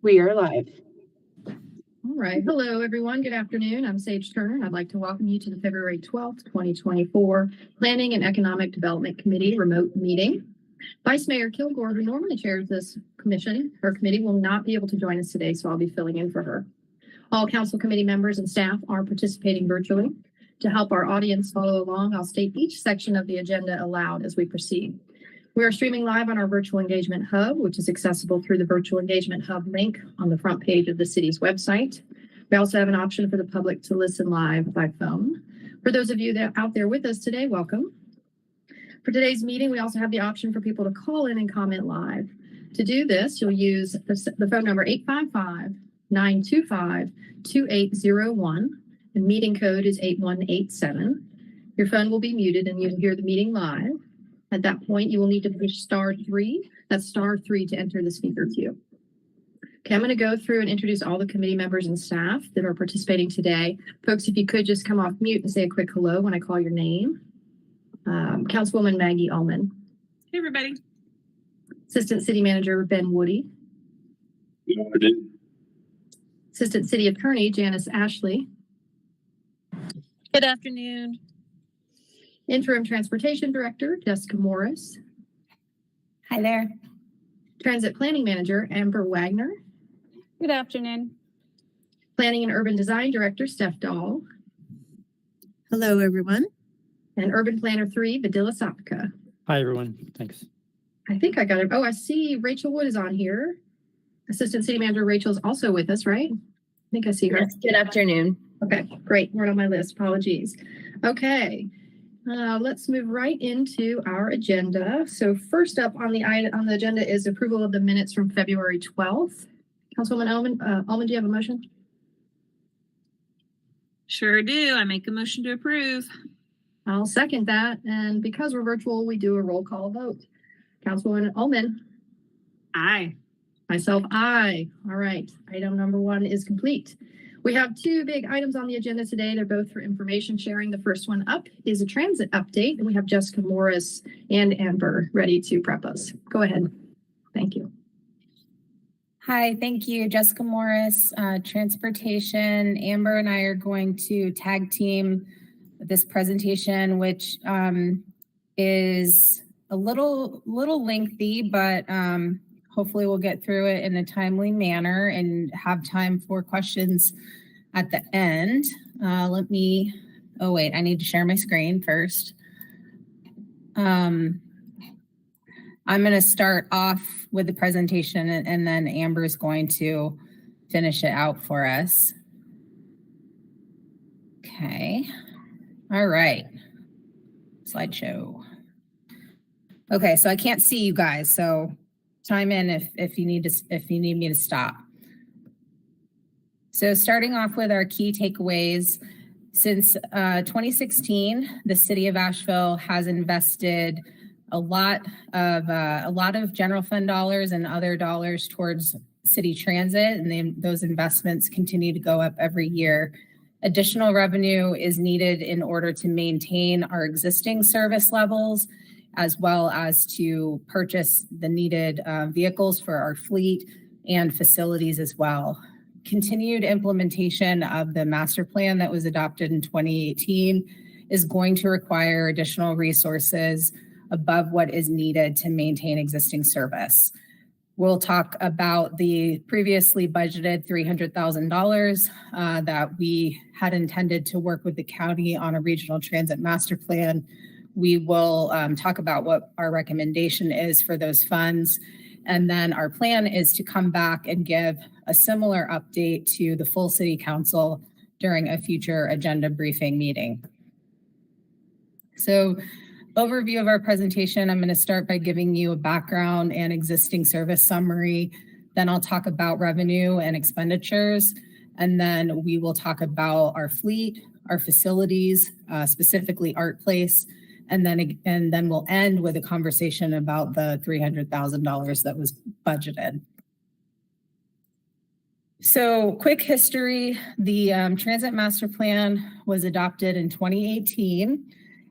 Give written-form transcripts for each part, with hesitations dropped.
We are live. All right. Hello, everyone. Good afternoon. I'm Sage Turner, and I'd like to welcome you to the February 12th, 2024 Planning and Economic Development Committee remote meeting. Vice Mayor Kilgore, who normally chairs this committee, will not be able to join us today, so I'll be filling in for her. All council committee members and staff are participating virtually. To help our audience follow along, I'll state each section of the agenda aloud as we proceed. We are streaming live on our Virtual Engagement Hub, which is accessible through the Virtual Engagement Hub link on the front page of the city's website. We also have an option for the public to listen live by phone. For those of you that are out there with us today, welcome. For today's meeting, we also have the option for people to call in and comment live. To do this, you'll use the phone number 855-925-2801. The meeting code is 8187. Your phone will be muted and you'll hear the meeting live. At that point, you will need to push *3. That's *3 to enter the speaker queue. Okay, I'm going to go through and introduce all the committee members and staff that are participating today. Folks, if you could just come off mute and say a quick hello when I call your name. Councilwoman Maggie Ullman. Hey, everybody. Assistant City Manager Ben Woody. Assistant City Attorney Janice Ashley. Good afternoon. Interim Transportation Director Jessica Morris. Hi there. Transit Planning Manager Amber Wagner. Good afternoon. Planning and Urban Design Director Steph Dahl. Hello, everyone. And Urban Planner 3 Vidila Sapka. Hi, everyone. Thanks. I think I got it. Oh, I see Rachel Wood is on here. Assistant City Manager Rachel is also with us, right? I think I see her. Yes, good afternoon. Okay, great. We're on my list. Apologies. Okay. Let's move right into our agenda. So first up on the agenda is approval of the minutes from February 12th. Councilwoman Ullman, do you have a motion? Sure do. I make a motion to approve. I'll second that. And because we're virtual, we do a roll call vote. Councilwoman Ullman. Aye. Myself, aye. All right. Item number 1 is complete. We have 2 big items on the agenda today. They're both for information sharing. The first one up is a transit update, and we have Jessica Morris and Amber ready to prep us. Go ahead. Thank you. Hi, thank you. Jessica Morris, Transportation. Amber and I are going to tag team this presentation, which is a little lengthy, but hopefully we'll get through it in a timely manner and have time for questions at the end. I need to share my screen first. I'm going to start off with the presentation and then Amber is going to finish it out for us. Okay. All right. Slideshow. Okay, so I can't see you guys, so chime in if you need me to stop. So starting off with our key takeaways, since 2016, the city of Asheville has invested a lot of general fund dollars and other dollars towards city transit, and those investments continue to go up every year. Additional revenue is needed in order to maintain our existing service levels, as well as to purchase the needed vehicles for our fleet and facilities as well. Continued implementation of the master plan that was adopted in 2018 is going to require additional resources above what is needed to maintain existing service. We'll talk about the previously budgeted $300,000 that we had intended to work with the county on a regional transit master plan. We will talk about what our recommendation is for those funds. And then our plan is to come back and give a similar update to the full city council during a future agenda briefing meeting. So, overview of our presentation, I'm going to start by giving you a background and existing service summary. Then I'll talk about revenue and expenditures. And then we will talk about our fleet, our facilities, specifically Art Place. And then we'll end with a conversation about the $300,000 that was budgeted. So quick history, the Transit Master Plan was adopted in 2018,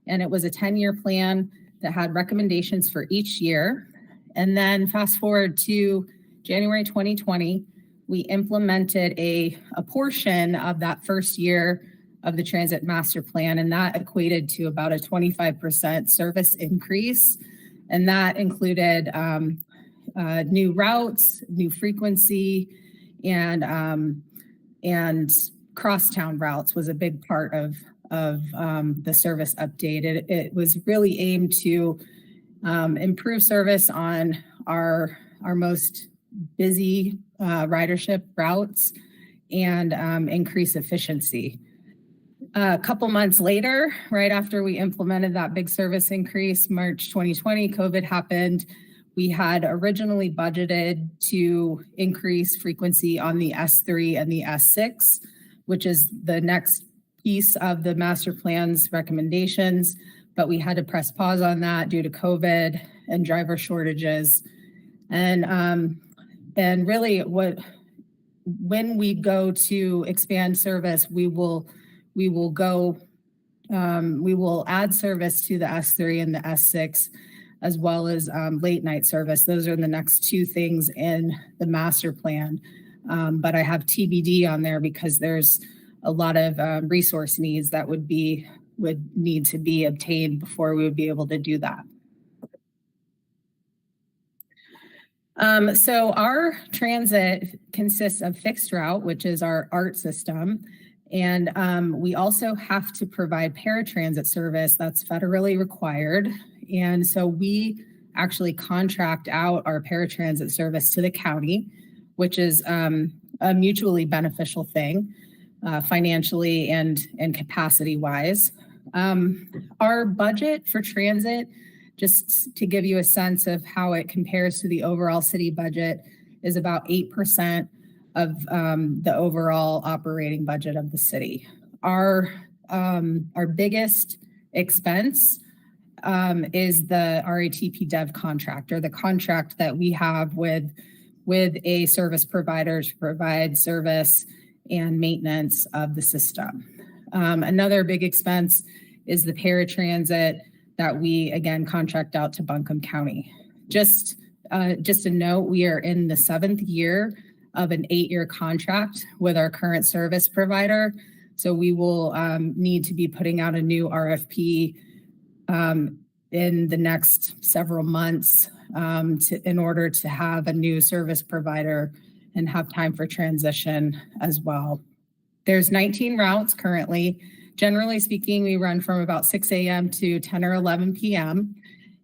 and it was a 10-year plan that had recommendations for each year. And then fast forward to January 2020, we implemented a portion of that first year of the transit master plan, and that equated to about a 25% service increase. And that included new routes, new frequency, and crosstown routes was a big part of the service update. It was really aimed to improve service on our most busy ridership routes and increase efficiency. A couple months later, right after we implemented that big service increase, March 2020, COVID happened. We had originally budgeted to increase frequency on the S3 and the S6, which is the next piece of the master plan's recommendations, but we had to press pause on that due to COVID and driver shortages. And really when we go to expand service, we will add service to the S3 and the S6, as well as late night service. Those are the next two things in the master plan. But I have TBD on there because there's a lot of resource needs that would need to be obtained before we would be able to do that. So our transit consists of fixed route, which is our ART system. And we also have to provide paratransit service that's federally required. And so we actually contract out our paratransit service to the county, which is a mutually beneficial thing, financially and capacity wise. Our budget for transit, just to give you a sense of how it compares to the overall city budget, is about 8% of the overall operating budget of the city. Our biggest expense is the RATP Dev contract, or the contract that we have with a service provider to provide service and maintenance of the system. Another big expense is the paratransit that we again contract out to Buncombe County. Just a note, we are in the 7th year of an 8-year contract with our current service provider. So we will need to be putting out a new RFP in the next several months in order to have a new service provider and have time for transition as well. There's 19 routes currently. Generally speaking, we run from about 6 a.m. to 10 or 11 p.m.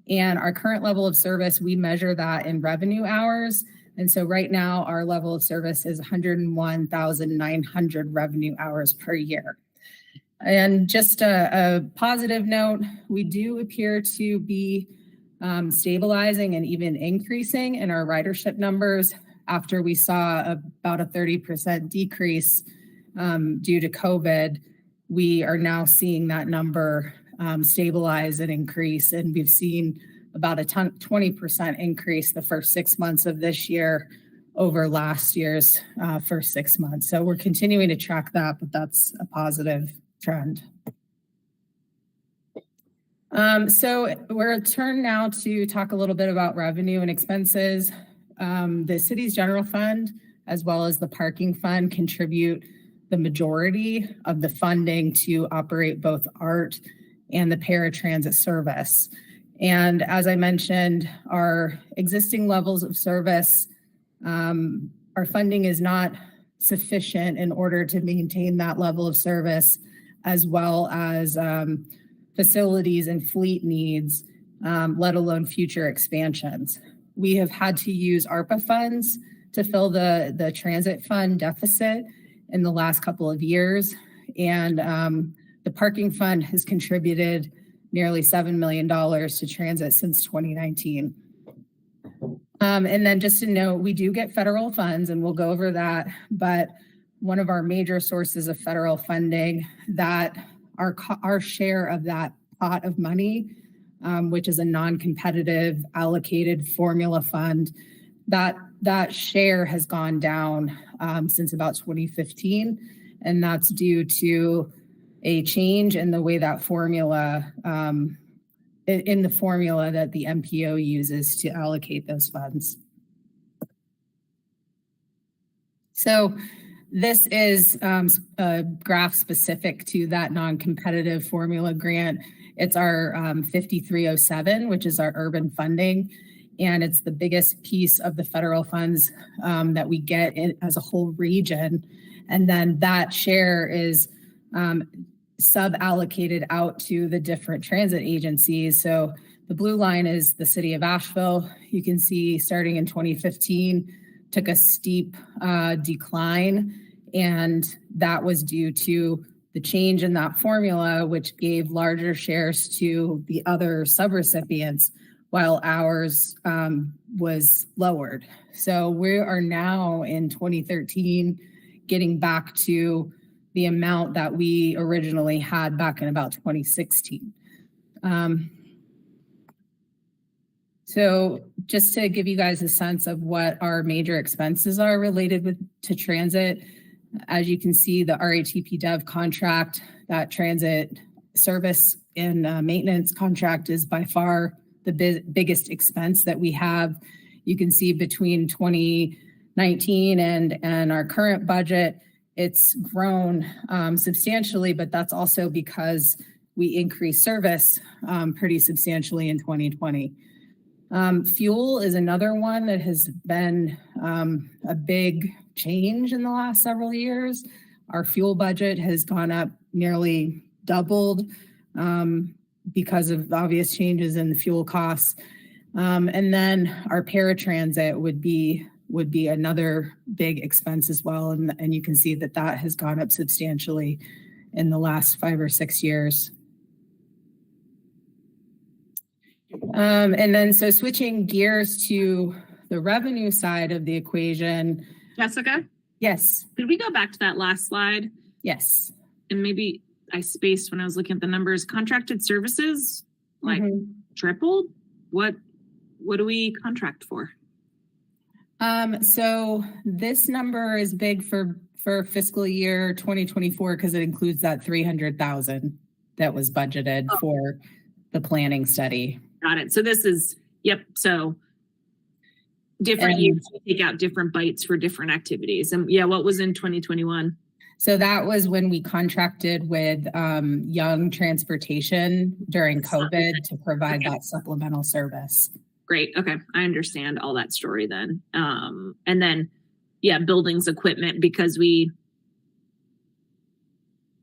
And our current level of service, we measure that in revenue hours. And so right now, our level of service is 101,900 revenue hours per year. And just a positive note, we do appear to be stabilizing and even increasing in our ridership numbers after we saw about a 30% decrease due to COVID. We are now seeing that number stabilize and increase, and we've seen about a 20% increase the first 6 months of this year over last year's first 6 months. So we're continuing to track that, but that's a positive trend. So we're turned now to talk a little bit about revenue and expenses. The city's general fund, as well as the parking fund, contribute the majority of the funding to operate both ART and the paratransit service. And as I mentioned, our existing levels of service, our funding is not sufficient in order to maintain that level of service, as well as facilities and fleet needs, let alone future expansions. We have had to use ARPA funds to fill the transit fund deficit in the last couple of years. And the parking fund has contributed nearly $7 million to transit since 2019. And then just to note, we do get federal funds, and we'll go over that, but one of our major sources of federal funding, that our share of that pot of money, which is a non-competitive allocated formula fund, that share has gone down since about 2015, and that's due to a change in the way that formula, in the formula that the MPO uses to allocate those funds. So this is a graph specific to that non-competitive formula grant. It's our 5307, which is our urban funding. And it's the biggest piece of the federal funds that we get as a whole region. And then that share is sub-allocated out to the different transit agencies. So the blue line is the city of Asheville. You can see starting in 2015, took a steep decline. And that was due to the change in that formula, which gave larger shares to the other subrecipients, while ours was lowered. So we are now in 2013 getting back to the amount that we originally had back in about 2016. So just to give you guys a sense of what our major expenses are related to transit, as you can see, the RATP Dev contract, that transit service and maintenance contract is by far the biggest expense that we have. You can see between 2019 and our current budget, it's grown substantially, but that's also because we increased service pretty substantially in 2020. Fuel is another one that has been a big change in the last several years. Our fuel budget has gone up nearly doubled because of obvious changes in the fuel costs. And then our paratransit would be another big expense as well. And you can see that has gone up substantially in the last 5 or 6 years. And then so switching gears to the revenue side of the equation. Jessica, Yes. could we go back to that last slide? Yes. And maybe I spaced when I was looking at the numbers. Contracted services, like tripled. What do we contract for? So this number is big for fiscal year 2024 because it includes that 300,000 that was budgeted for the planning study. Got it. So this is, yep. So different years, we take out different bites for different activities. And yeah, what was in 2021? So that was when we contracted with Young Transportation during COVID to provide that supplemental service. Great. Okay. I understand all that story then. And then, yeah, buildings, equipment, because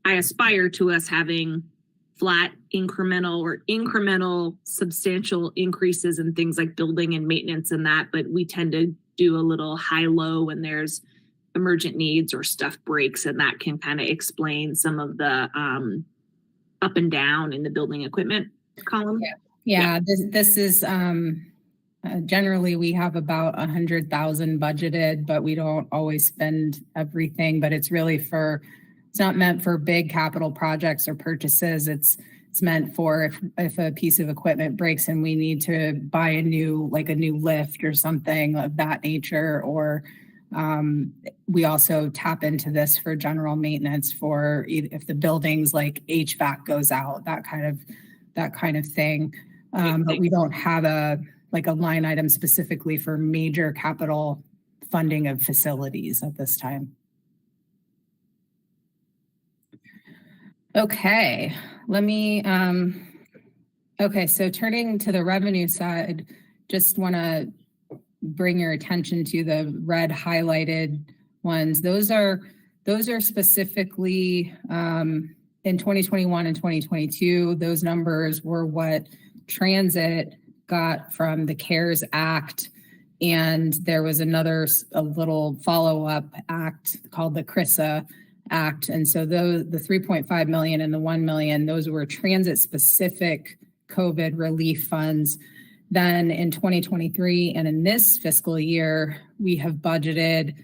I aspire to us having flat incremental substantial increases in things like building and maintenance and that, but we tend to do a little high-low when there's emergent needs or stuff breaks, and that can kind of explain some of the up and down in the building equipment column. Yeah. This is generally we have about 100,000 budgeted, but we don't always spend everything. But it's really it's not meant for big capital projects or purchases. It's meant for if a piece of equipment breaks and we need to buy a new lift or something of that nature, or we also tap into this for general maintenance for if the building's like HVAC goes out, that kind of thing. But we don't have a line item specifically for major capital funding of facilities at this time. Okay, so turning to the revenue side, just want to bring your attention to the red highlighted ones. Those are specifically in 2021 and 2022, those numbers were what transit got from the CARES Act. And there was a little follow-up act called the CRISA Act. And so the 3.5 million and the 1 million, those were transit specific COVID relief funds. Then in 2023 and in this fiscal year, we have budgeted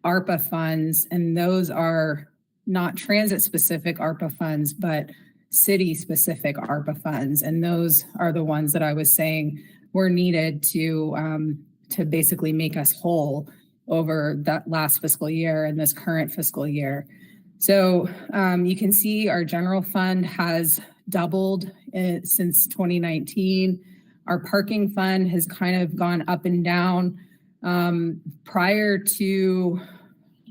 ARPA funds, and those are not transit specific ARPA funds, but city specific ARPA funds. And those are the ones that I was saying were needed to basically make us whole over that last fiscal year and this current fiscal year. So you can see our general fund has doubled since 2019. Our parking fund has kind of gone up and down. Prior to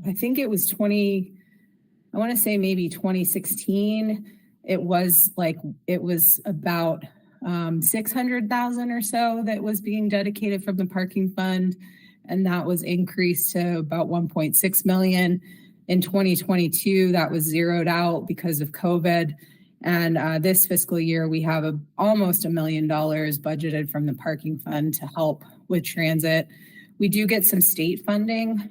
I think it was I want to say maybe 2016. It was about 600,000 or so that was being dedicated from the parking fund. And that was increased to about 1.6 million. In 2022, that was zeroed out because of COVID. And this fiscal year, we have almost $1 million budgeted from the parking fund to help with transit. We do get some state funding,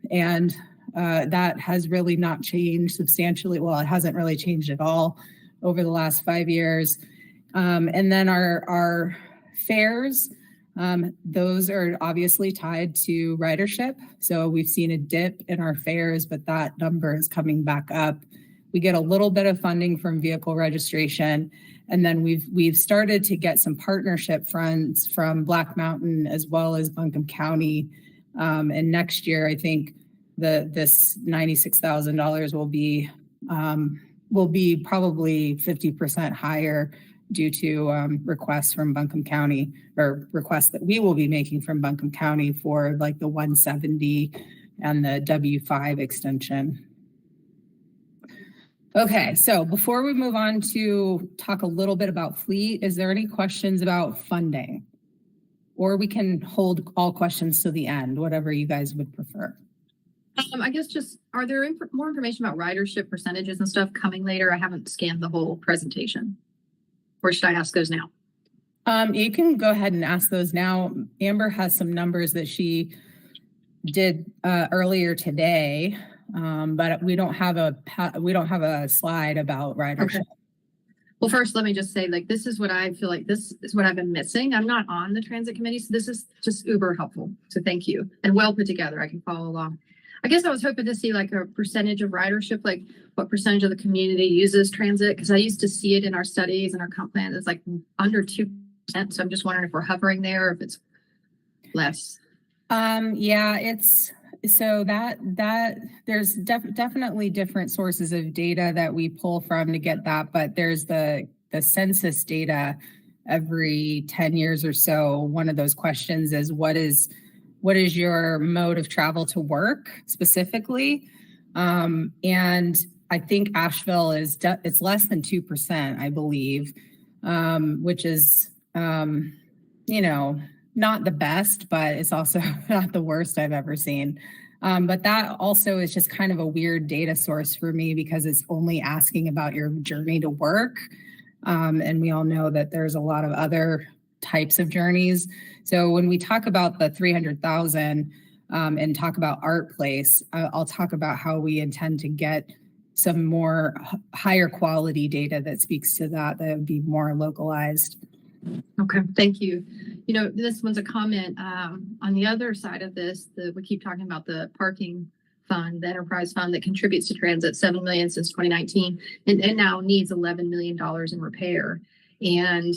and that has really not changed substantially. Well, it hasn't really changed at all over the last 5 years. And then our fares, those are obviously tied to ridership. So we've seen a dip in our fares, but that number is coming back up. We get a little bit of funding from vehicle registration. And then we've started to get some partnership funds from Black Mountain as well as Buncombe County. And next year, I think this $96,000 will be probably 50% higher due to requests from Buncombe County, or requests that we will be making from Buncombe County for like the 170 and the W5 extension. Okay, so before we move on to talk a little bit about fleet, is there any questions about funding? Or we can hold all questions to the end, whatever you guys would prefer. I guess just, are there more information about ridership percentages and stuff coming later? I haven't scanned the whole presentation. Or should I ask those now? You can go ahead and ask those now. Amber has some numbers that she did earlier today, but we don't have a slide about ridership. Okay. Well, first, let me just say, like, this is what I feel like this is what I've been missing. I'm not on the transit committee, so this is just uber helpful. So thank you, and well put together. I can follow along. I guess I was hoping to see like a percentage of ridership, like what percentage of the community uses transit, because I used to see it in our studies and our comp plan. It's like under 2%. So I'm just wondering if we're hovering there, or if it's less. Yeah, it's so that there's definitely different sources of data that we pull from to get that, but there's the census data every 10 years or so. One of those questions is what is your mode of travel to work specifically? And I think Asheville it's less than 2%, I believe, which is, not the best, but it's also not the worst I've ever seen. But that also is just kind of a weird data source for me because it's only asking about your journey to work. And we all know that there's a lot of other types of journeys. So when we talk about the 300,000 and talk about Art Place, I'll talk about how we intend to get some more higher quality data that speaks to that would be more localized. Okay, thank you. This one's a comment on the other side of this. We keep talking about the parking fund, the enterprise fund that contributes to transit, $7 million since 2019, and now needs $11 million in repair. And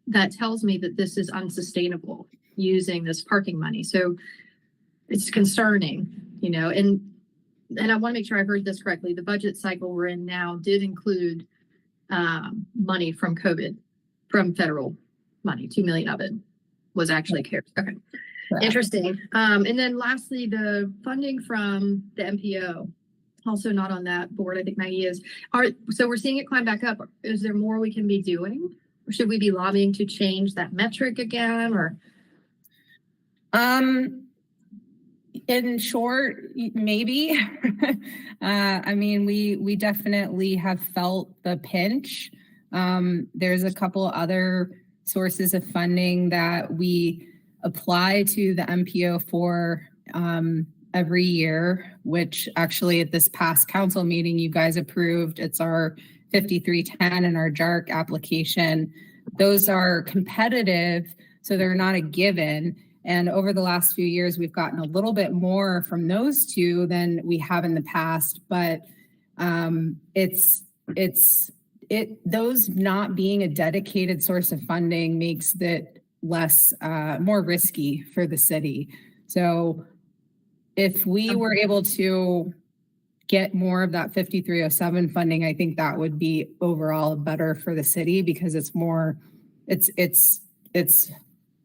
that tells me that this is unsustainable using this parking money. So it's concerning, and I want to make sure I heard this correctly. The budget cycle we're in now did include money from COVID, from federal money. 2 million of it was actually CARES. Okay. Right. Interesting. And then lastly, the funding from the MPO, also not on that board. I think Maggie is. So we're seeing it climb back up. Is there more we can be doing? Or should we be lobbying to change that metric again? Or in short, maybe. We definitely have felt the pinch. There's a couple other sources of funding that we apply to the MPO for every year, which actually at this past council meeting you guys approved. It's our 5310 and our JARC application. Those are competitive, so they're not a given. And over the last few years, we've gotten a little bit more from those two than we have in the past. But those not being a dedicated source of funding makes it more risky for the city. So if we were able to get more of that 5307 funding, I think that would be overall better for the city because it's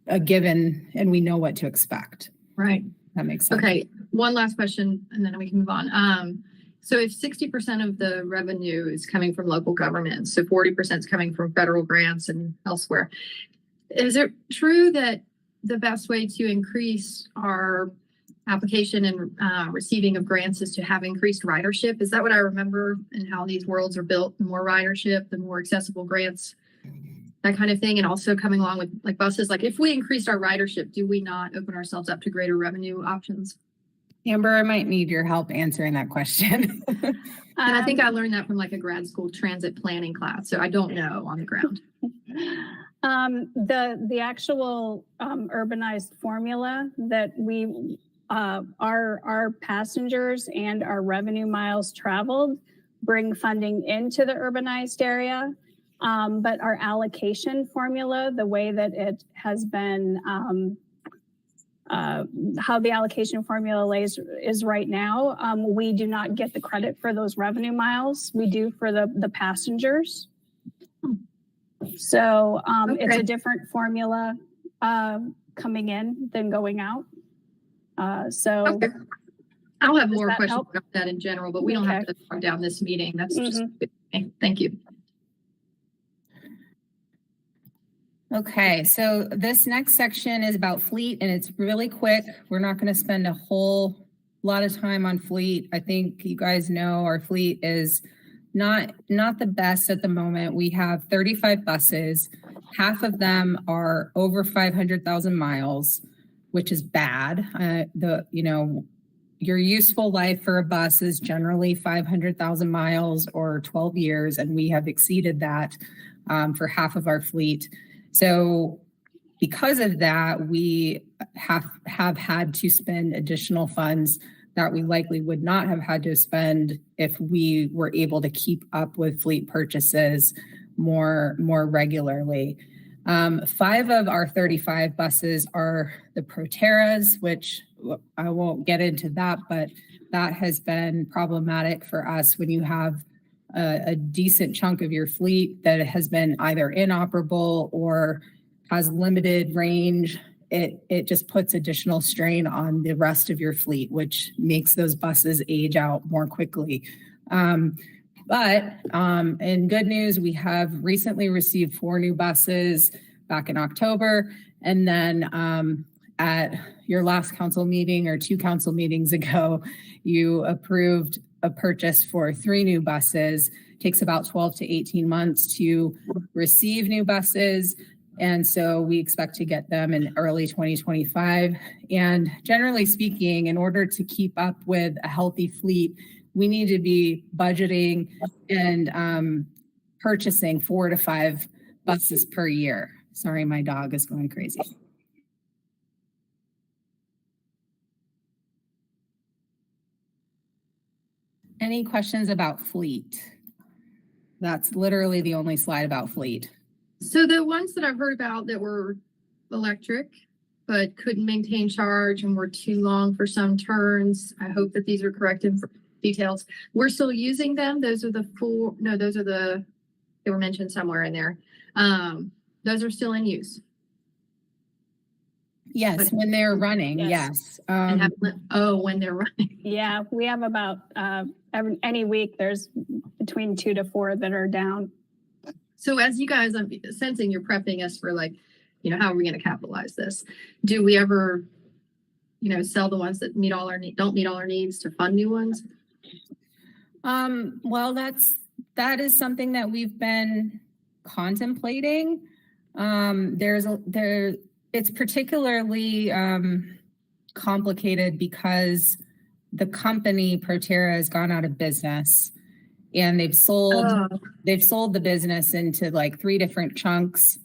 a given and we know what to expect. Right. That makes sense. Okay. one last question and then we can move on. So if 60% of the revenue is coming from local government, so 40% is coming from federal grants and elsewhere, is it true that the best way to increase our application and receiving of grants is to have increased ridership? Is that what I remember, and how these worlds are built? The more ridership, the more accessible grants, that kind of thing. And also coming along with like buses, like if we increased our ridership, do we not open ourselves up to greater revenue options? Amber, I might need your help answering that question. And I think I learned that from like a grad school transit planning class. So I don't know on the ground. The actual urbanized formula that we our passengers and our revenue miles traveled bring funding into the urbanized area. But our allocation formula, the way that it has been, how the allocation formula is right now, we do not get the credit for those revenue miles. We do for the passengers. So it's a different formula coming in than going out. Okay. I'll have more questions help? about that in general, but we don't have to talk down this meeting. That's just okay. Thank you. Okay, so this next section is about fleet, and it's really quick. We're not going to spend a whole lot of time on fleet. I think you guys know our fleet is not the best at the moment. We have 35 buses. Half of them are over 500,000 miles, which is bad. Your useful life for a bus is generally 500,000 miles or 12 years, and we have exceeded that for half of our fleet. So because of that, we have had to spend additional funds that we likely would not have had to spend if we were able to keep up with fleet purchases more regularly. 5 of our 35 buses are the Proterras, which I won't get into that, but that has been problematic for us when you have a decent chunk of your fleet that has been either inoperable or has limited range. It just puts additional strain on the rest of your fleet, which makes those buses age out more quickly. But in good news, we have recently received 4 new buses back in October. And then at your last council meeting or 2 council meetings ago, you approved a purchase for 3 new buses. It takes about 12 to 18 months to receive new buses. And so we expect to get them in early 2025. And generally speaking, in order to keep up with a healthy fleet, we need to be budgeting and purchasing 4 to 5 buses per year. Sorry, my dog is going crazy. Any questions about fleet? That's literally the only slide about fleet. So the ones that I've heard about that were electric, but couldn't maintain charge and were too long for some turns, I hope that these are correct details. We're still using them. Those are they were mentioned somewhere in there. Those are still in use. Yes, when they're running, yes. When they're running. Yeah, we have about any week there's between 2 to 4 that are down. So as you guys, I'm sensing you're prepping us for like, how are we going to capitalize this? Do we ever, sell the ones that don't meet all our needs to fund new ones? Well, that is something that we've been contemplating. It's particularly complicated because the company Proterra has gone out of business, and they've sold the business into like 3 different chunks.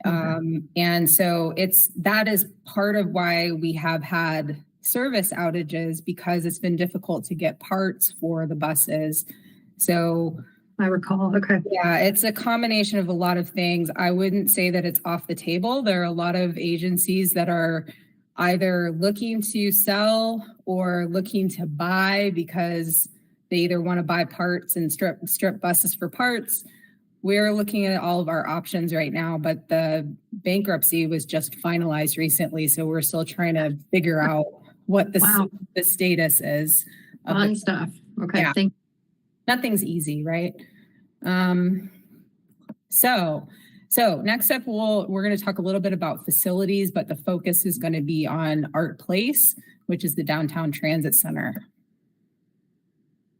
And so that is part of why we have had service outages, because it's been difficult to get parts for the buses. So I recall. Okay. Yeah, it's a combination of a lot of things. I wouldn't say that it's off the table. There are a lot of agencies that are either looking to sell or looking to buy because they either want to buy parts and strip buses for parts. We're looking at all of our options right now, but the bankruptcy was just finalized recently, so we're still trying to figure out what Wow. the status is. Of Fun the, stuff. Okay. Yeah. Thank nothing's easy, right? So next up, we're going to talk a little bit about facilities, but the focus is going to be on Art Place, which is the downtown transit center.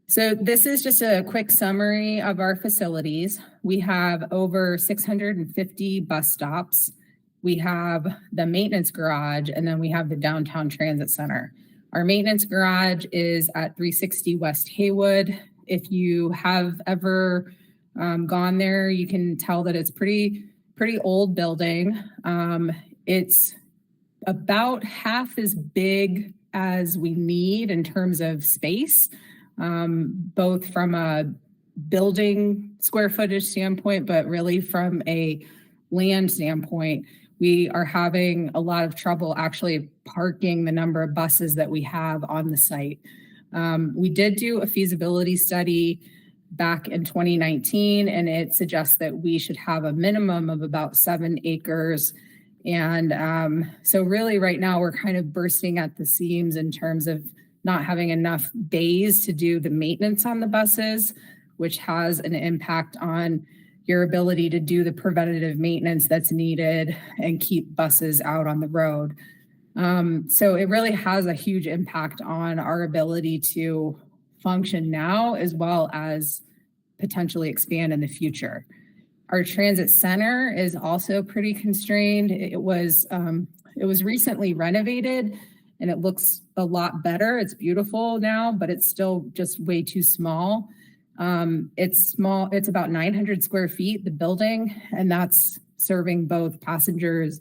So this is just a quick summary of our facilities. We have over 650 bus stops. We have the maintenance garage, and then we have the downtown transit center. Our maintenance garage is at 360 West Haywood. If you have ever gone there, you can tell that it's pretty old building. It's about half as big as we need in terms of space, both from a building square footage standpoint, but really from a land standpoint. We are having a lot of trouble actually parking the number of buses that we have on the site. We did do a feasibility study back in 2019, and it suggests that we should have a minimum of about 7 acres. And so really right now we're kind of bursting at the seams in terms of not having enough bays to do the maintenance on the buses, which has an impact on your ability to do the preventative maintenance that's needed and keep buses out on the road. So it really has a huge impact on our ability to function now, as well as potentially expand in the future. Our transit center is also pretty constrained. It was recently renovated and it looks a lot better. It's beautiful now, but it's still just way too small. It's small. It's about 900 square feet, the building, and that's serving both passengers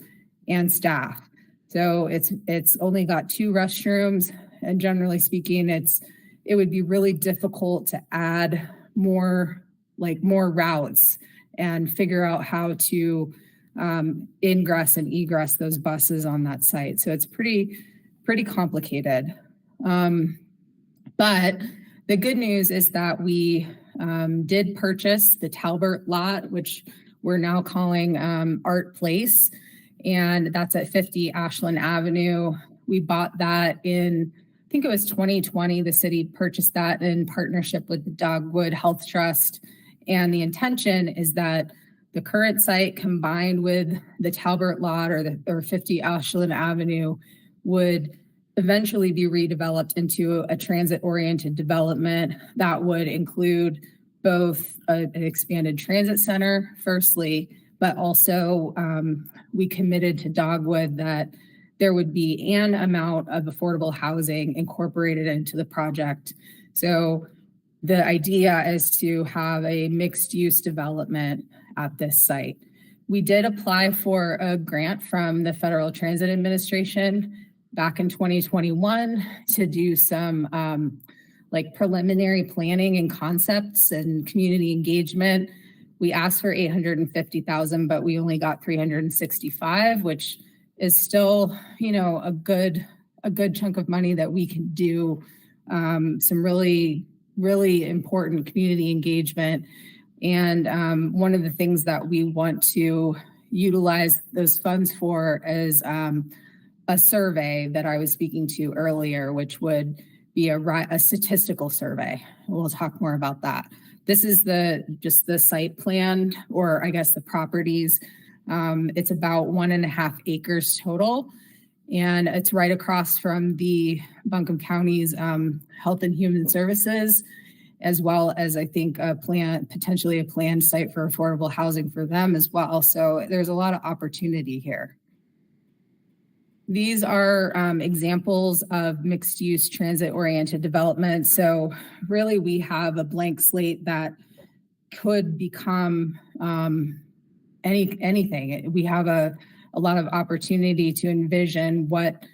and staff. So it's only got 2 restrooms, and generally speaking, it would be really difficult to add more routes and figure out how to ingress and egress those buses on that site. So it's pretty complicated. But the good news is that we did purchase the Talbert lot, which we're now calling Art Place, and that's at 50 Ashland Avenue. We bought that in, I think it was 2020. The city purchased that in partnership with the Dogwood Health Trust. And the intention is that the current site combined with the Talbert lot or 50 Ashland Avenue would eventually be redeveloped into a transit-oriented development that would include both an expanded transit center, firstly, but also we committed to Dogwood that there would be an amount of affordable housing incorporated into the project. So the idea is to have a mixed-use development at this site. We did apply for a grant from the Federal Transit Administration back in 2021 to do some preliminary planning and concepts and community engagement. We asked for $850,000, but we only got $365,000, which is still, a good chunk of money that we can do some really important community engagement. And one of the things that we want to utilize those funds for is a survey that I was speaking to earlier, which would be a statistical survey. We'll talk more about that. This is just the site plan, or I guess the properties. It's about 1.5 acres total, and it's right across from the Buncombe County's Health and Human Services, as well as I think potentially a planned site for affordable housing for them as well. So there's a lot of opportunity here. These are examples of mixed-use transit-oriented development. So really we have a blank slate that could become anything. We have a lot of opportunity to envision what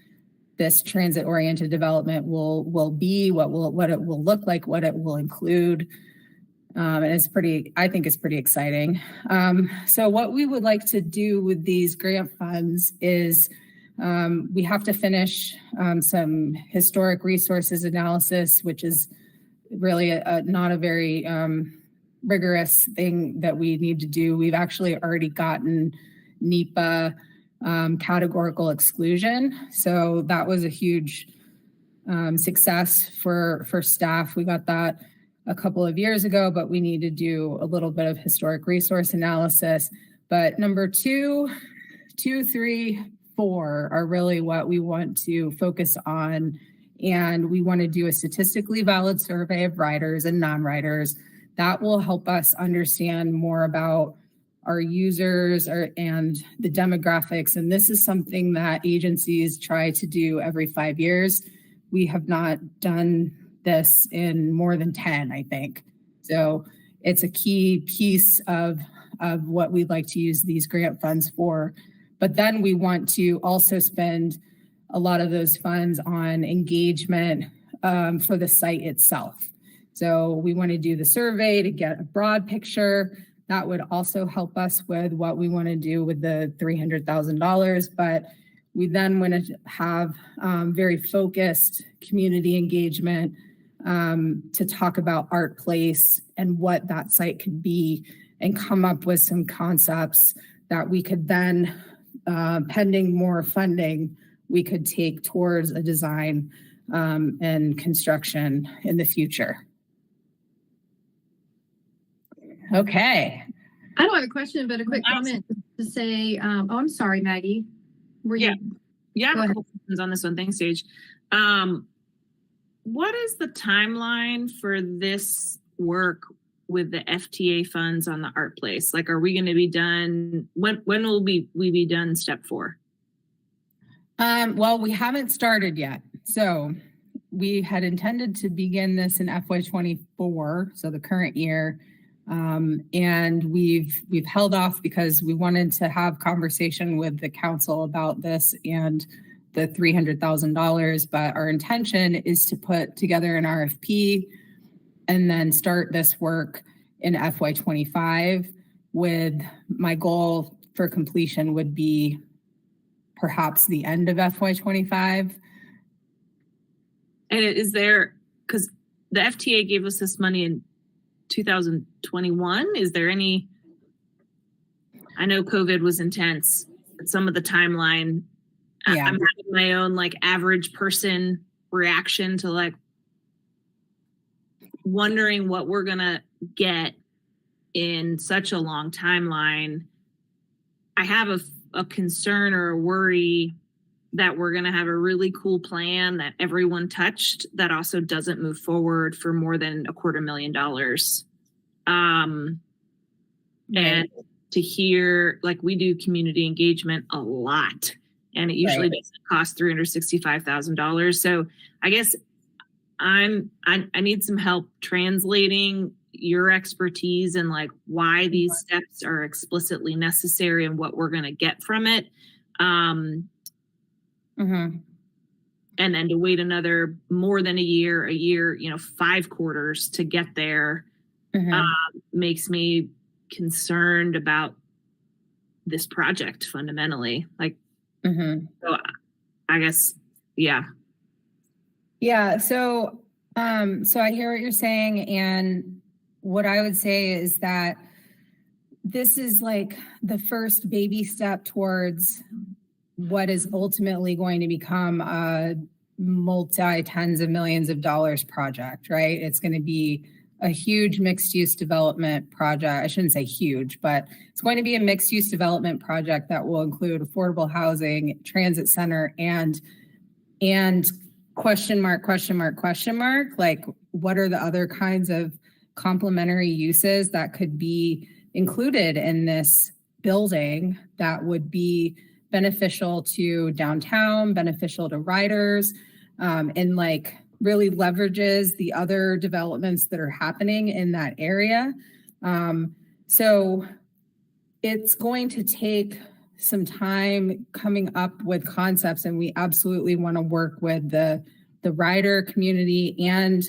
this transit-oriented development will be, what it will look like, what it will include. And I think it's pretty exciting. So what we would like to do with these grant funds is we have to finish some historic resources analysis, which is really not a very rigorous thing that we need to do. We've actually already gotten NEPA categorical exclusion. So that was a huge success for staff. We got that a couple of years ago, but we need to do a little bit of historic resource analysis. But number 2, 3, 4 are really what we want to focus on. And we want to do a statistically valid survey of riders and non-riders. That will help us understand more about our users and the demographics. And this is something that agencies try to do every 5 years. We have not done this in more than 10, I think. So it's a key piece of what we'd like to use these grant funds for. But then we want to also spend a lot of those funds on engagement for the site itself. So we want to do the survey to get a broad picture. That would also help us with what we want to do with the $300,000. But we then want to have very focused community engagement to talk about Art Place and what that site could be, and come up with some concepts that we could then, pending more funding, we could take towards a design and construction in the future. Okay. I don't have a question, but a quick comment to say, I'm sorry, Maggie. Yeah, I have Go a ahead. couple questions on this one. Thanks, Sage. What is the timeline for this work with the FTA funds on the Art Place? Like, are we going to be done? When will we be done step 4? Well, we haven't started yet. So we had intended to begin this in FY24, so the current year. And we've held off because we wanted to have conversation with the council about this and the $300,000. But our intention is to put together an RFP and then start this work in FY25, with my goal for completion would be perhaps the end of FY25. And is there, because the FTA gave us this money in 2021, is there any, I know COVID was intense, but some of the timeline, Yeah. I'm having my own like average person reaction to like wondering what we're gonna get in such a long timeline. I have a concern or a worry that we're going to have a really cool plan that everyone touched that also doesn't move forward for more than $250,000. And to hear, like, we do community engagement a lot, and it usually doesn't cost $365,000. So I guess I need some help translating your expertise and like why these steps are explicitly necessary and what we're going to get from it. And then to wait another more than a year, 5 quarters to get there makes me concerned about this project fundamentally. Like, so I guess, yeah. Yeah. So I hear what you're saying. And what I would say is that this is like the first baby step towards what is ultimately going to become a multi-tens of millions of dollars project, right? It's going to be a huge mixed-use development project. I shouldn't say huge, but it's going to be a mixed-use development project that will include affordable housing, transit center, and question mark, like what are the other kinds of complementary uses that could be included in this building that would be beneficial to downtown, beneficial to riders, and like really leverages the other developments that are happening in that area. So it's going to take some time coming up with concepts, and we absolutely want to work with the rider community and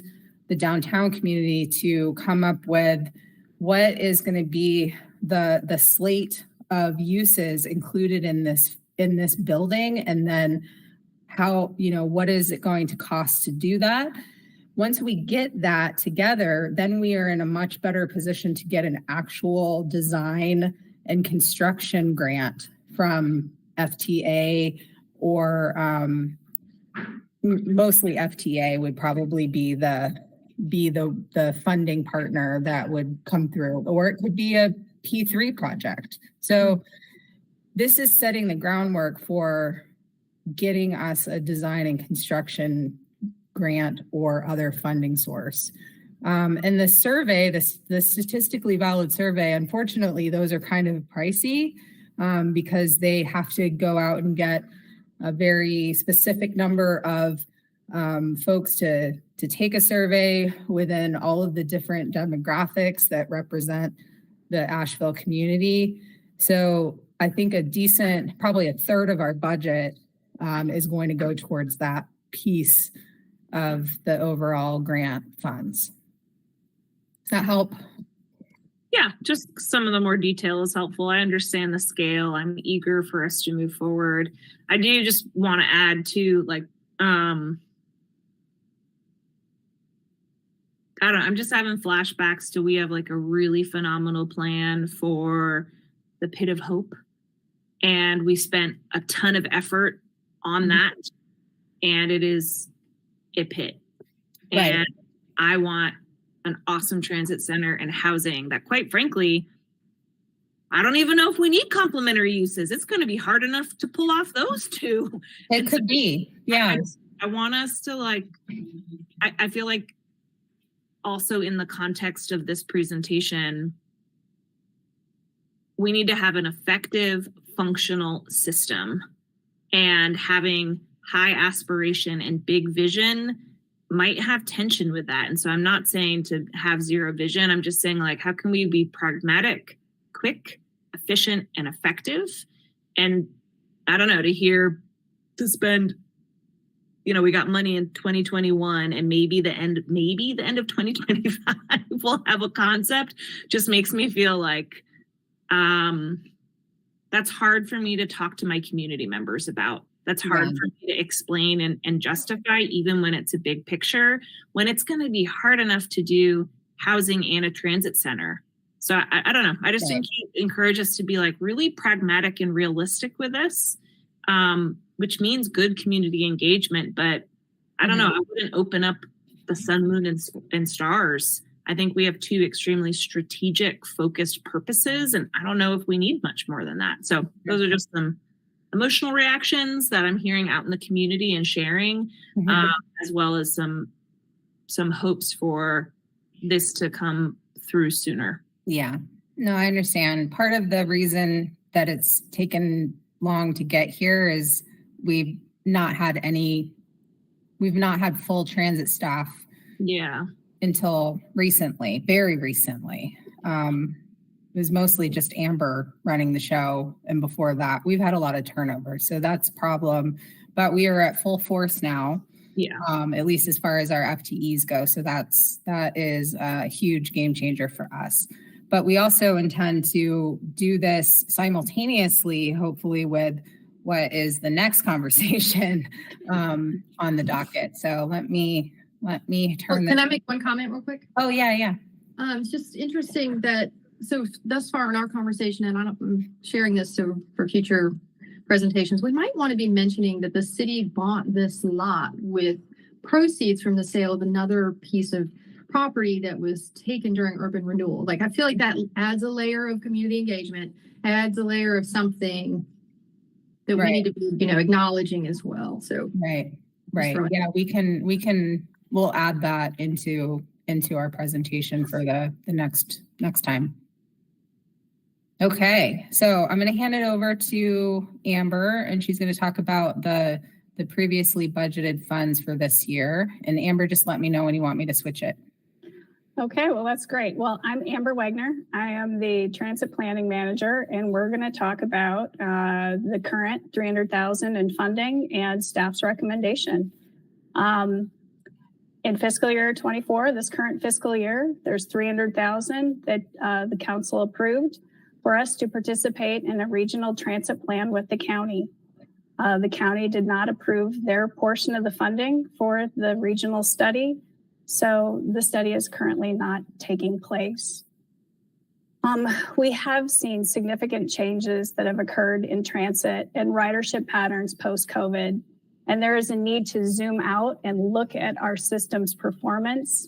the downtown community to come up with what is going to be the slate of uses included in this building, and then how, what is it going to cost to do that? Once we get that together, then we are in a much better position to get an actual design and construction grant from FTA or mostly FTA would probably be the funding partner that would come through, or it could be a P3 project. So this is setting the groundwork for getting us a design and construction grant or other funding source. And the survey, the statistically valid survey, unfortunately, those are kind of pricey because they have to go out and get a very specific number of folks to take a survey within all of the different demographics that represent the Asheville community. So I think probably a third of our budget is going to go towards that piece of the overall grant funds. Does that help? Yeah, just some of the more detail is helpful. I understand the scale. I'm eager for us to move forward. I do just want to add to I don't know, I'm just having flashbacks to we have like a really phenomenal plan for the Pit of Hope. And we spent a ton of effort on that. And it is a pit. Right. And I want an awesome transit center and housing that, quite frankly, I don't even know if we need complementary uses. It's going to be hard enough to pull off those two. It could be. Yeah. I want us to I feel like also in the context of this presentation, we need to have an effective, functional system, and having high aspiration and big vision might have tension with that. And so I'm not saying to have zero vision. I'm just saying, like, how can we be pragmatic, quick, efficient, and effective? And I don't know, to spend, we got money in 2021 and maybe the end of 2025 we'll have a concept, just makes me feel like that's hard for me to talk to my community members about. That's hard for me to explain and justify, even when it's a big picture, when it's going to be hard enough to do housing and a transit center. So I don't know. I just encourage us to be like really pragmatic and realistic with this, which means good community engagement. But I don't know. I wouldn't open up the sun, moon, and stars. I think we have two extremely strategic, focused purposes, and I don't know if we need much more than that. So those are just some emotional reactions that I'm hearing out in the community and sharing, as well as some hopes for this to come through sooner. Yeah, no, I understand. Part of the reason that it's taken long to get here is we've not had full transit staff. Yeah. Until recently, very recently. It was mostly just Amber running the show. And before that, we've had a lot of turnover. So that's a problem. But we are at full force now. Yeah. At least as far as our FTEs go. So that is a huge game changer for us. But we also intend to do this simultaneously, hopefully, with what is the next conversation on the docket. So let me turn. Can I make one comment real quick? Oh, yeah. It's just interesting that, so thus far in our conversation, and I'm sharing this so for future presentations, we might want to be mentioning that the city bought this lot with proceeds from the sale of another piece of property that was taken during urban renewal. Like, I feel like that adds a layer of community engagement, adds a layer of something that we need to be, acknowledging as well. So right. Yeah, we'll add that into our presentation for the next time. Okay, so I'm going to hand it over to Amber, and she's going to talk about the previously budgeted funds for this year. And Amber, just let me know when you want me to switch it. Okay, well, that's great. Well, I'm Amber Wagner. I am the transit planning manager, and we're going to talk about the current $300,000 in funding and staff's recommendation. In fiscal year 24, this current fiscal year, there's $300,000 that the council approved for us to participate in a regional transit plan with the county. The county did not approve their portion of the funding for the regional study, so the study is currently not taking place. We have seen significant changes that have occurred in transit and ridership patterns post-COVID. And there is a need to zoom out and look at our system's performance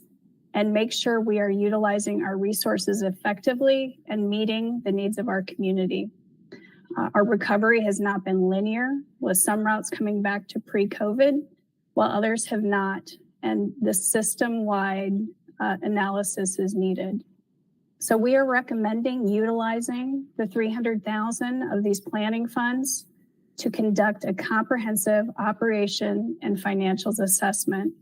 and make sure we are utilizing our resources effectively and meeting the needs of our community. Our recovery has not been linear, with some routes coming back to pre-COVID, while others have not. And the system-wide analysis is needed. So we are recommending utilizing the $300,000 of these planning funds to conduct a comprehensive operation and financials assessment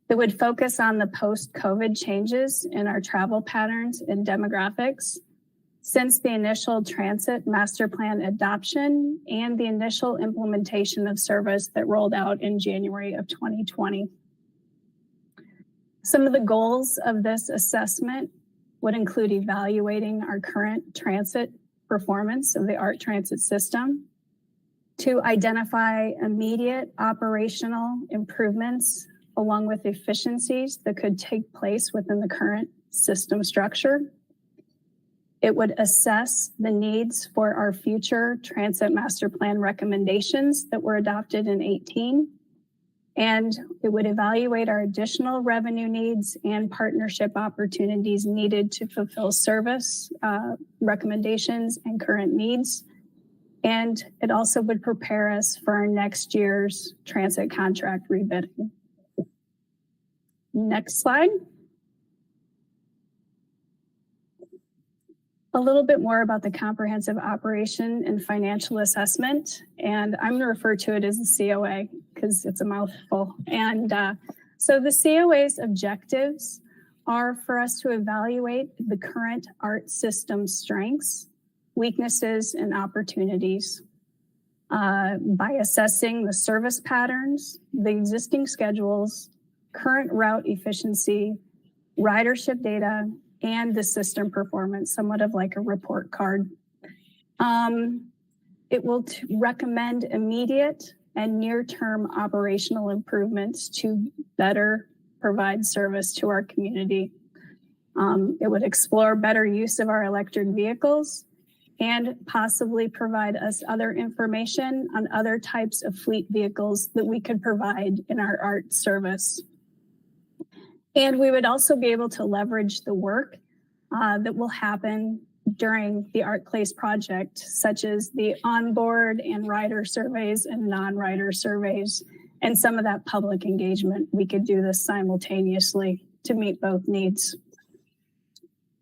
that would focus on the post-COVID changes in our travel patterns and demographics since the initial transit master plan adoption and the initial implementation of service that rolled out in January of 2020. Some of the goals of this assessment would include evaluating our current transit performance of the ART transit system, to identify immediate operational improvements along with efficiencies that could take place within the current system structure. It would assess the needs for our future transit master plan recommendations that were adopted in 2018. And it would evaluate our additional revenue needs and partnership opportunities needed to fulfill service recommendations and current needs. And it also would prepare us for our next year's transit contract rebidding. Next slide. A little bit more about the comprehensive operation and financial assessment. And I'm going to refer to it as the COA because it's a mouthful. And so the COA's objectives are for us to evaluate the current ART system strengths, weaknesses, and opportunities by assessing the service patterns, the existing schedules, current route efficiency, ridership data, and the system performance, somewhat of like a report card. It will recommend immediate and near-term operational improvements to better provide service to our community. It would explore better use of our electric vehicles and possibly provide us other information on other types of fleet vehicles that we could provide in our ART service. And we would also be able to leverage the work that will happen during the ART Place project, such as the onboard and rider surveys and non-rider surveys, and some of that public engagement. We could do this simultaneously to meet both needs.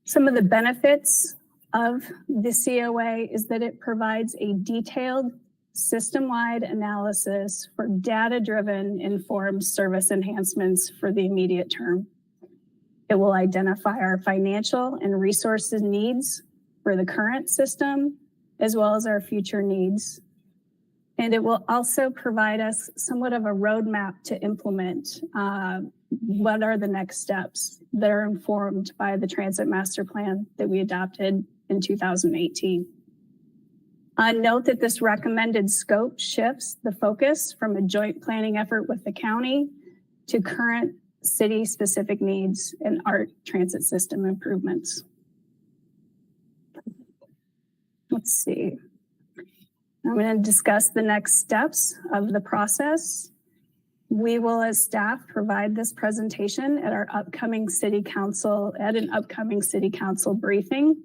Some of the benefits of the COA is that it provides a detailed system-wide analysis for data-driven informed service enhancements for the immediate term. It will identify our financial and resources needs for the current system, as well as our future needs. And it will also provide us somewhat of a roadmap to implement what are the next steps that are informed by the transit master plan that we adopted in 2018. Note that this recommended scope shifts the focus from a joint planning effort with the county to current city-specific needs and ART transit system improvements. Let's see. I'm going to discuss the next steps of the process. We will, as staff, provide this presentation at an upcoming city council briefing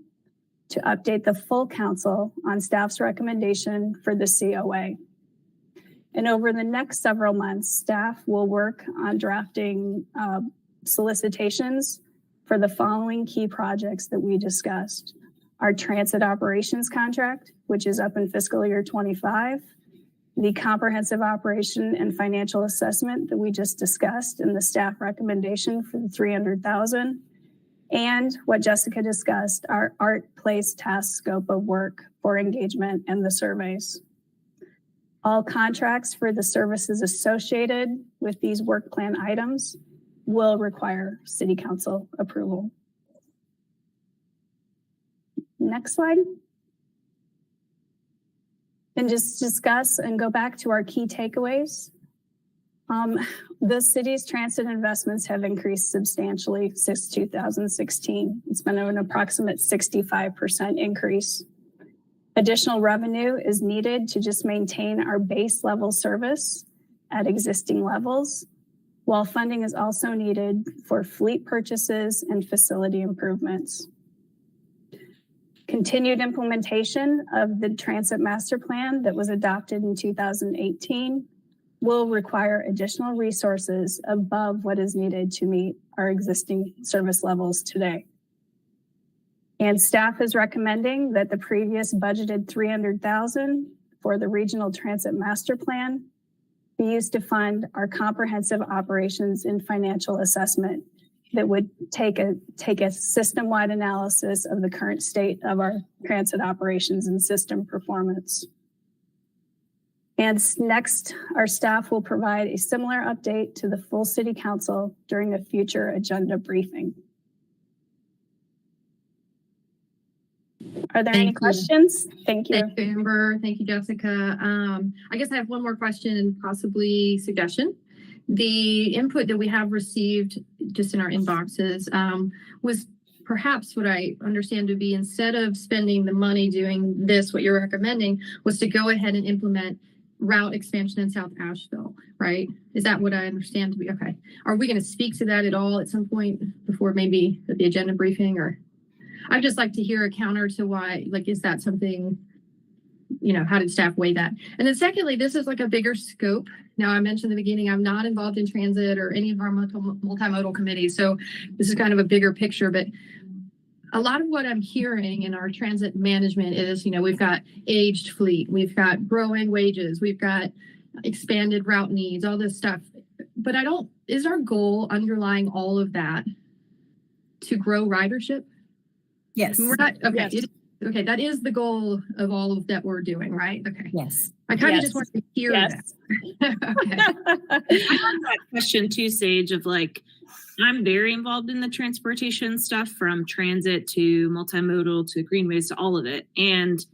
to update the full council on staff's recommendation for the COA. And over the next several months, staff will work on drafting solicitations for the following key projects that we discussed. Our transit operations contract, which is up in fiscal year 25, the comprehensive operation and financial assessment that we just discussed, and the staff recommendation for the $300,000, and what Jessica discussed, our ART Place task scope of work for engagement and the surveys. All contracts for the services associated with these work plan items will require City Council approval. Next slide. And just discuss and go back to our key takeaways. The city's transit investments have increased substantially since 2016. It's been an approximate 65% increase. Additional revenue is needed to just maintain our base level service at existing levels, while funding is also needed for fleet purchases and facility improvements. Continued implementation of the Transit Master Plan that was adopted in 2018 will require additional resources above what is needed to meet our existing service levels today. And staff is recommending that the previous budgeted $300,000 for the Regional Transit Master Plan be used to fund our comprehensive operations and financial assessment that would take a system-wide analysis of the current state of our transit operations and system performance. And next, our staff will provide a similar update to the full City Council during a future agenda briefing. Are there any questions? Thank you. Thank you, Amber. Thank you, Jessica. I guess I have one more question and possibly suggestion. The input that we have received just in our inboxes was perhaps what I understand to be, instead of spending the money doing this, what you're recommending was to go ahead and implement route expansion in South Asheville, right? Is that what I understand to be? Okay. Are we going to speak to that at all at some point before maybe at the agenda briefing? Or I'd just like to hear a counter to why, like, is that something, you know, how did staff weigh that? And then secondly, this is like a bigger scope. Now, I mentioned in the beginning, I'm not involved in transit or any of our multimodal committees. So this is kind of a bigger picture, but a lot of what I'm hearing in our transit management is, you know, we've got aged fleet, we've got growing wages, we've got expanded route needs, all this stuff. But is our goal underlying all of that to grow ridership? Yes. We're not, okay. Yes. Okay, that is the goal of all of that we're doing, right? Okay. Yes. I kind of Yes. just want to hear Yes. that. Okay. I have that question too, Sage, of like, I'm very involved in the transportation stuff, from transit to multimodal to greenways to all of it. And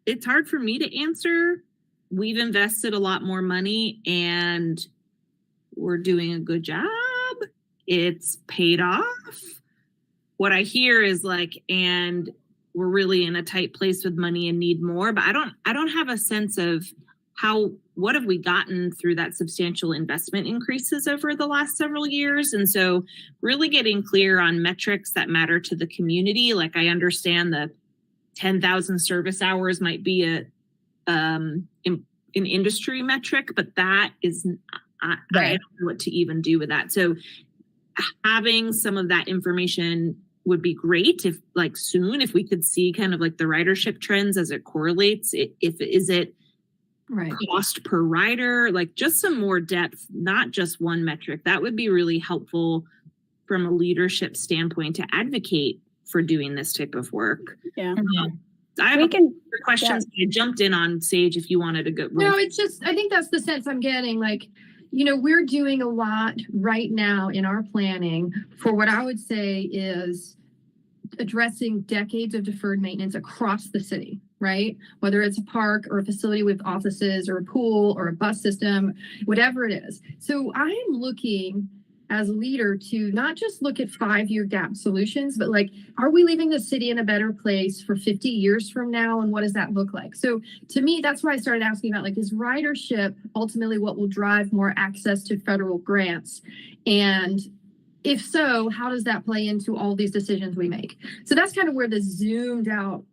it's hard for me to answer. We've invested a lot more money and we're doing a good job. It's paid off. What I hear is like, and we're really in a tight place with money and need more, but I don't have a sense of what have we gotten through that substantial investment increases over the last several years. And so really getting clear on metrics that matter to the community. Like, I understand the 10,000 service hours might be an industry metric, but that is, I don't know what to even do with that. So having some of that information would be great if, like, soon, if we could see kind of like the ridership trends as it correlates. Is it Right. cost per rider, like just some more depth, not just one metric. That would be really helpful from a leadership standpoint to advocate for doing this type of work. Yeah. I have We can, questions. I jumped in on Sage if you wanted to go. No, it's just, I think that's the sense I'm getting. Like, you know, we're doing a lot right now in our planning for what I would say is addressing decades of deferred maintenance across the city, right? Whether it's a park or a facility with offices or a pool or a bus system, whatever it is. So I'm looking as a leader to not just look at 5-year gap solutions, but like, are we leaving the city in a better place for 50 years from now? And what does that look like? So to me, that's why I started asking about, like, is ridership ultimately what will drive more access to federal grants? And if so, how does that play into all these decisions we make? So that's kind of where the zoomed out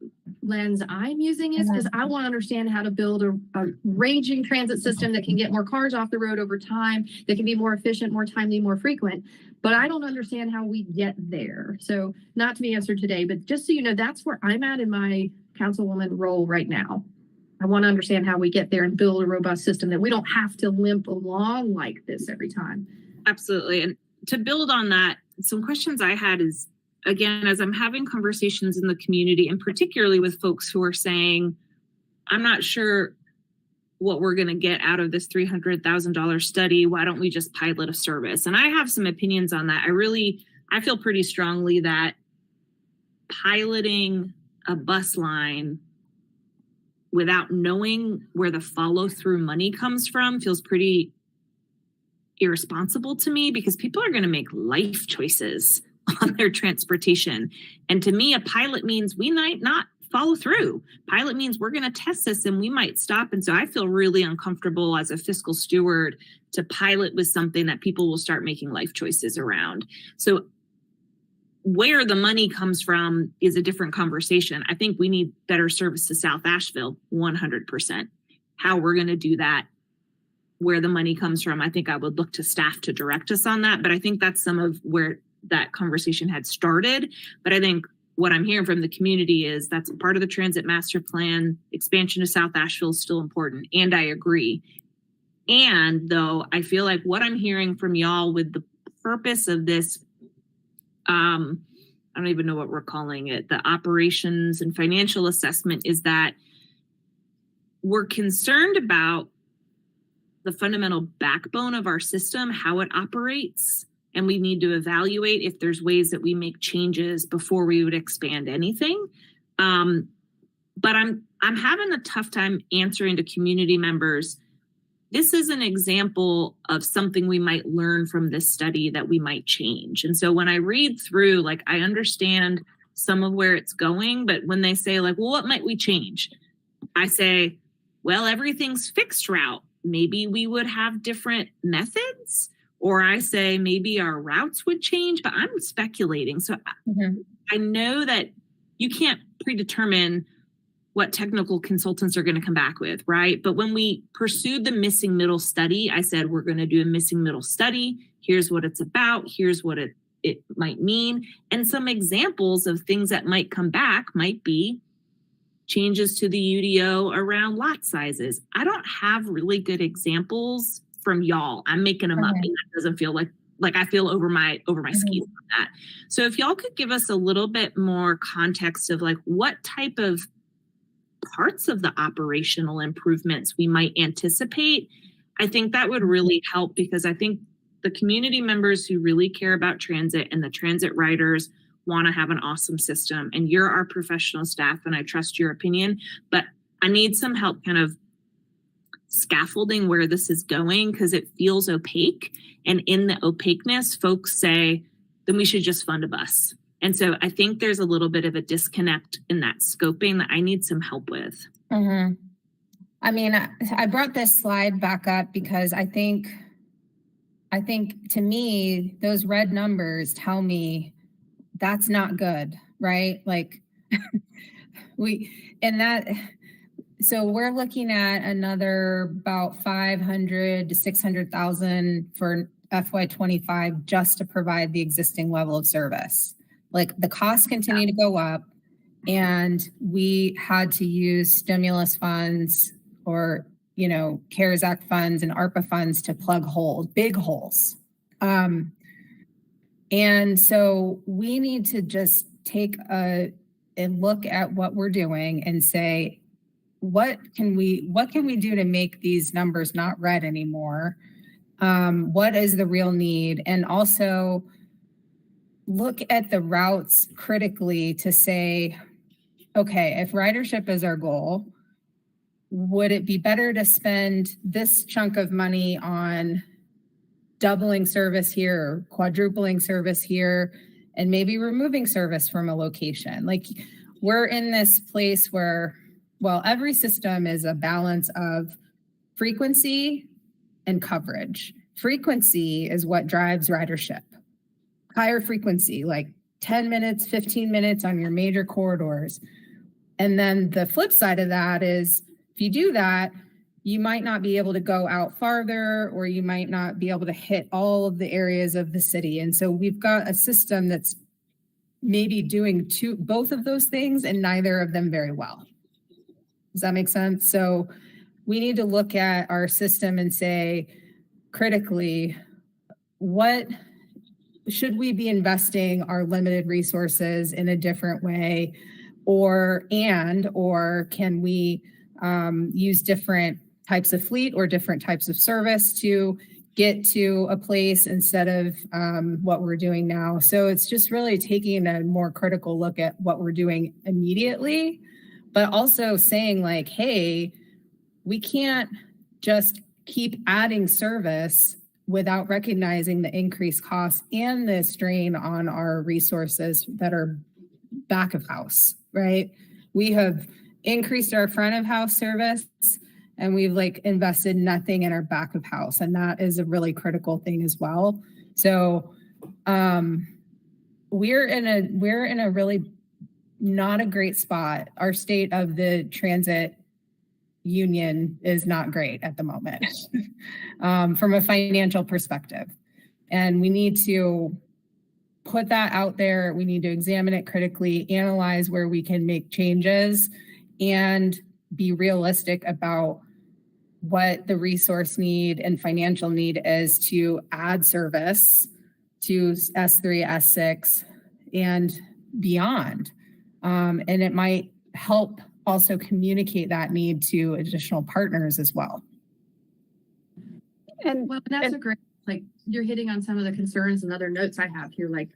lens I'm using is, because I want to understand how to build a ranging transit system that can get more cars off the road over time, that can be more efficient, more timely, more frequent. But I don't understand how we get there. So not to be answered today, but just so you know, that's where I'm at in my councilwoman role right now. I want to understand how we get there and build a robust system that we don't have to limp along like this every time. Absolutely. And to build on that, some questions I had is, again, as I'm having conversations in the community, and particularly with folks who are saying, I'm not sure what we're going to get out of this $300,000 study. Why don't we just pilot a service? And I have some opinions on that. I feel pretty strongly that piloting a bus line without knowing where the follow through money comes from feels pretty irresponsible to me, because people are going to make life choices on their transportation. And to me, a pilot means we might not follow through. Pilot means we're going to test this and we might stop. And so I feel really uncomfortable as a fiscal steward to pilot with something that people will start making life choices around. So where the money comes from is a different conversation. I think we need better service to South Asheville, 100%. How we're going to do that, where the money comes from, I think I would look to staff to direct us on that. But I think that's some of where that conversation had started. But I think what I'm hearing from the community is that's part of the transit master plan. Expansion to South Asheville is still important. And I agree. And though I feel like what I'm hearing from y'all with the purpose of this, I don't even know what we're calling it, the operations and financial assessment, is that we're concerned about the fundamental backbone of our system, how it operates, and we need to evaluate if there's ways that we make changes before we would expand anything. But I'm having a tough time answering to community members. This is an example of something we might learn from this study that we might change. And so when I read through, like, I understand some of where it's going, but when they say, like, well, what might we change? I say, well, everything's fixed route. Maybe we would have different methods. Or I say maybe our routes would change, but I'm speculating. So I know that you can't predetermine what technical consultants are going to come back with, right? But when we pursued the missing middle study, I said, we're going to do a missing middle study. Here's what it's about. Here's what it might mean. And some examples of things that might come back might be changes to the UDO around lot sizes. I don't have really good examples from y'all. I'm making them up, and that doesn't feel like I feel over my skis on that. So if y'all could give us a little bit more context of like what type of parts of the operational improvements we might anticipate, I think that would really help, because I think the community members who really care about transit and the transit riders want to have an awesome system. And you're our professional staff, and I trust your opinion, but I need some help kind of scaffolding where this is going, because it feels opaque. And in the opaqueness, folks say, then we should just fund a bus. And so I think there's a little bit of a disconnect in that scoping that I need some help with. I mean, I brought this slide back up because I think to me, those red numbers tell me that's not good, right? Like so we're looking at another about 500 to 600,000 for FY25 just to provide the existing level of service. Like the costs continue to go up, and we had to use stimulus funds or, CARES Act funds and ARPA funds to plug holes, big holes. And so we need to just take a look at what we're doing and say, what can we do to make these numbers not red anymore? What is the real need? And also look at the routes critically to say, okay, if ridership is our goal, would it be better to spend this chunk of money on doubling service here or quadrupling service here and maybe removing service from a location? Like, we're in this place where, well, every system is a balance of frequency and coverage. Frequency is what drives ridership. Higher frequency, like 10 minutes, 15 minutes on your major corridors. And then the flip side of that is, if you do that, you might not be able to go out farther, or you might not be able to hit all of the areas of the city. And so we've got a system that's maybe doing both of those things and neither of them very well. Does that make sense? So we need to look at our system and say, critically, what should we be investing our limited resources in a different way, or can we use different types of fleet or different types of service to get to a place instead of what we're doing now? So it's just really taking a more critical look at what we're doing immediately, but also saying like, hey, we can't just keep adding service without recognizing the increased costs and the strain on our resources that are back of house, right? we have increased our front of house service and we've like invested nothing in our back of house. And that is a really critical thing as well. So we're in a really not a great spot. Our state of the transit union is not great at the moment from a financial perspective. And we need to put that out there. We need to examine it critically, analyze where we can make changes, and be realistic about what the resource need and financial need is to add service to S3, S6, and beyond. And it might help also communicate that need to additional partners as well. And Well, that's a great, like, you're hitting on some of the concerns and other notes I have here, like,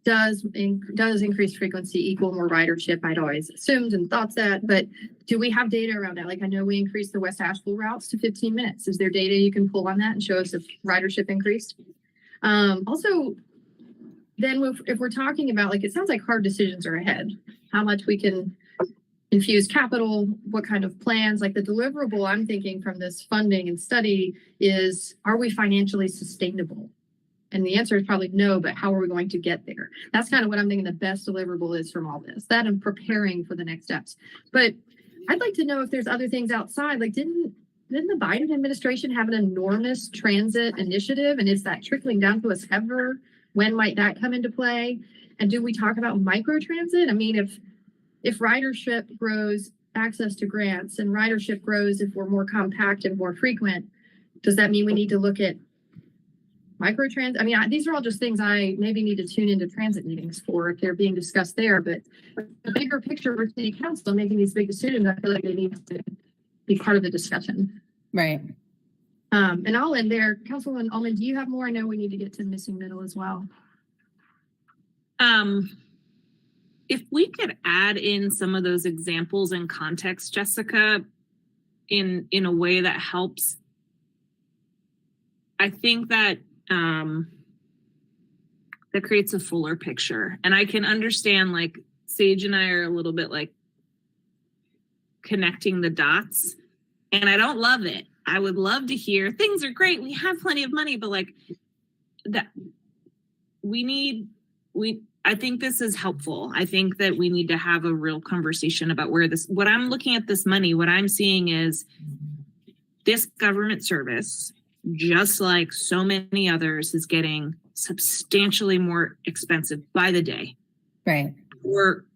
does increased frequency equal more ridership? I'd always assumed and thought that, but do we have data around that? Like, I know we increased the West Asheville routes to 15 minutes. Is there data you can pull on that and show us if ridership increased? Also, then if we're talking about, like, it sounds like hard decisions are ahead, how much we can infuse capital, what kind of plans, like the deliverable I'm thinking from this funding and study is, are we financially sustainable? And the answer is probably no, but how are we going to get there? That's kind of what I'm thinking the best deliverable is from all this, that and preparing for the next steps. But I'd like to know if there's other things outside, like didn't the Biden administration have an enormous transit initiative? And is that trickling down to us ever? When might that come into play? And do we talk about microtransit? I mean, if ridership grows, access to grants, and ridership grows if we're more compact and more frequent, does that mean we need to look at microtransit? I mean, these are all just things I maybe need to tune into transit meetings for if they're being discussed there. But the bigger picture for city council making these big decisions, I feel like they need to be part of the discussion. Right. And I'll end there. Councilwoman Ullman, do you have more? I know we need to get to the missing middle as well. If we could add in some of those examples and context, Jessica, in a way that helps, I think that that creates a fuller picture. And I can understand, like, Sage and I are a little bit like connecting the dots, and I don't love it. I would love to hear things are great, we have plenty of money, but like that I think this is helpful. I think that we need to have a real conversation about what I'm looking at this money, what I'm seeing is this government service, just like so many others, is getting substantially more expensive by the day. Right. Or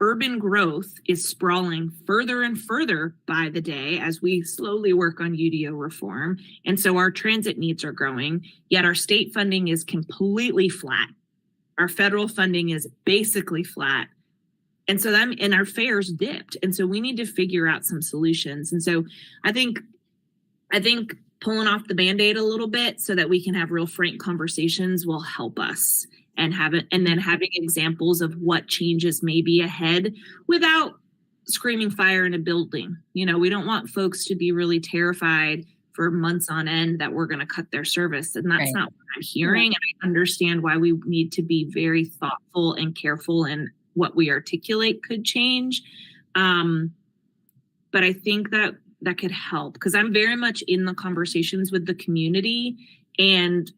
urban growth is sprawling further and further by the day as we slowly work on UDO reform. And so our transit needs are growing, yet our state funding is completely flat. Our federal funding is basically flat. And so and our fares dipped. And so we need to figure out some solutions. And so I think pulling off the Band-Aid a little bit so that we can have real frank conversations will help us, and then having examples of what changes may be ahead without screaming fire in a building. You know, we don't want folks to be really terrified for months on end that we're going to cut their service. And that's not what I'm hearing. And I understand why we need to be very thoughtful and careful in what we articulate could change. But I think that could help, because I'm very much in the conversations with the community, and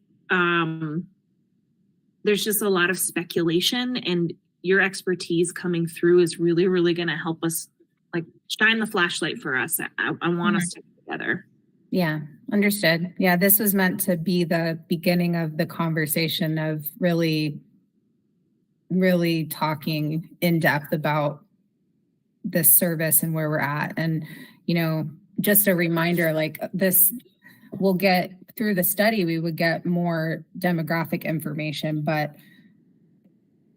there's just a lot of speculation, and your expertise coming through is really, really going to help us, like, shine the flashlight for us. I want us to be together. Yeah, understood. Yeah, this was meant to be the beginning of the conversation of really, really talking in depth about this service and where we're at. And, you know, just a reminder, like this, we'll get through the study, we would get more demographic information, but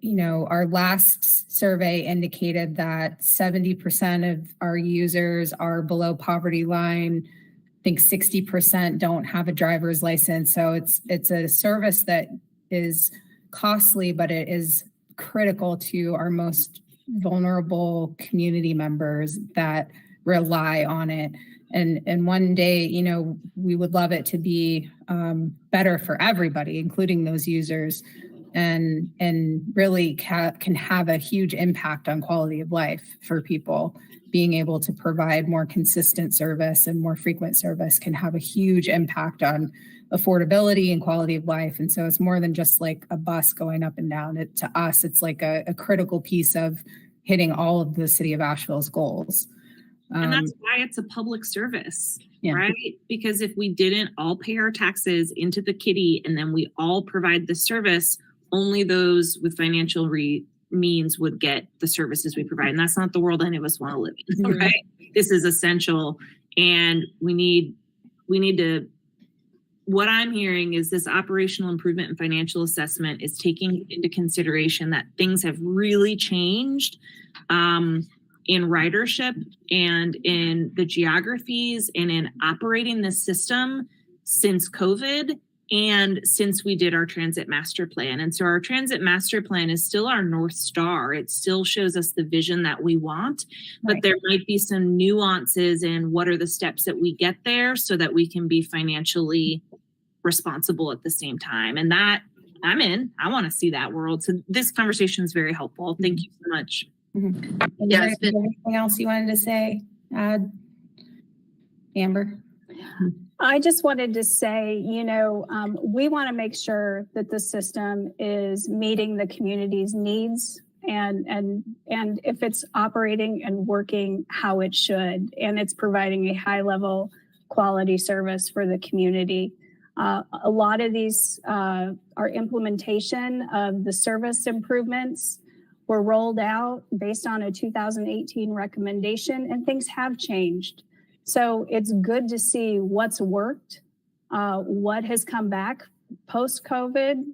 you know, our last survey indicated that 70% of our users are below poverty line. I think 60% don't have a driver's license. So it's a service that is costly, but it is critical to our most vulnerable community members that rely on it. And one day, you know, we would love it to be better for everybody, including those users. and really can have a huge impact on quality of life for people. Being able to provide more consistent service and more frequent service can have a huge impact on affordability and quality of life. And so it's more than just like a bus going up and down. To us, it's like a critical piece of hitting all of the city of Asheville's goals. And that's why it's a public service, Yeah. right? Because if we didn't all pay our taxes into the kitty and then we all provide the service, only those with financial means would get the services we provide. And that's not the world any of us want to live in, Mhm. right? This is essential. And we need to, what I'm hearing is this operational improvement and financial assessment is taking into consideration that things have really changed in ridership and in the geographies and in operating the system since COVID and since we did our transit master plan. And so our transit master plan is still our North Star. It still shows us the vision that we want, but Right. there might be some nuances in what are the steps that we get there so that we can be financially responsible at the same time. And that I want to see that world. So this conversation is very helpful. Thank you so much. Mm-hmm. Yeah, Is there anything else you wanted to say, Amber? I just wanted to say, we want to make sure that the system is meeting the community's needs and if it's operating and working how it should, and it's providing a high level quality service for the community. A lot of these are implementation of the service improvements were rolled out based on a 2018 recommendation, and things have changed. So it's good to see what's worked, what has come back post-COVID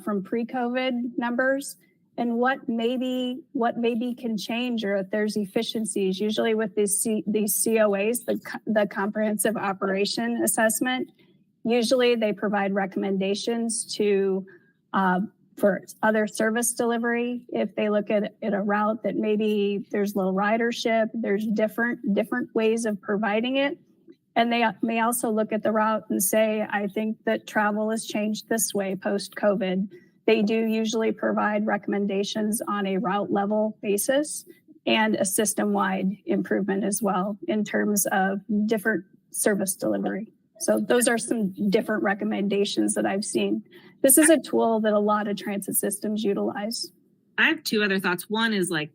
from pre-COVID numbers, and what maybe can change, or if there's efficiencies. Usually with these COAs, the comprehensive operation assessment, usually they provide recommendations to for other service delivery. If they look at a route that maybe there's low ridership, there's different ways of providing it. And they may also look at the route and say, I think that travel has changed this way post-COVID. They do usually provide recommendations on a route level basis and a system-wide improvement as well in terms of different service delivery. So those are some different recommendations that I've seen. This is a tool that a lot of transit systems utilize. I have two other thoughts. One is like,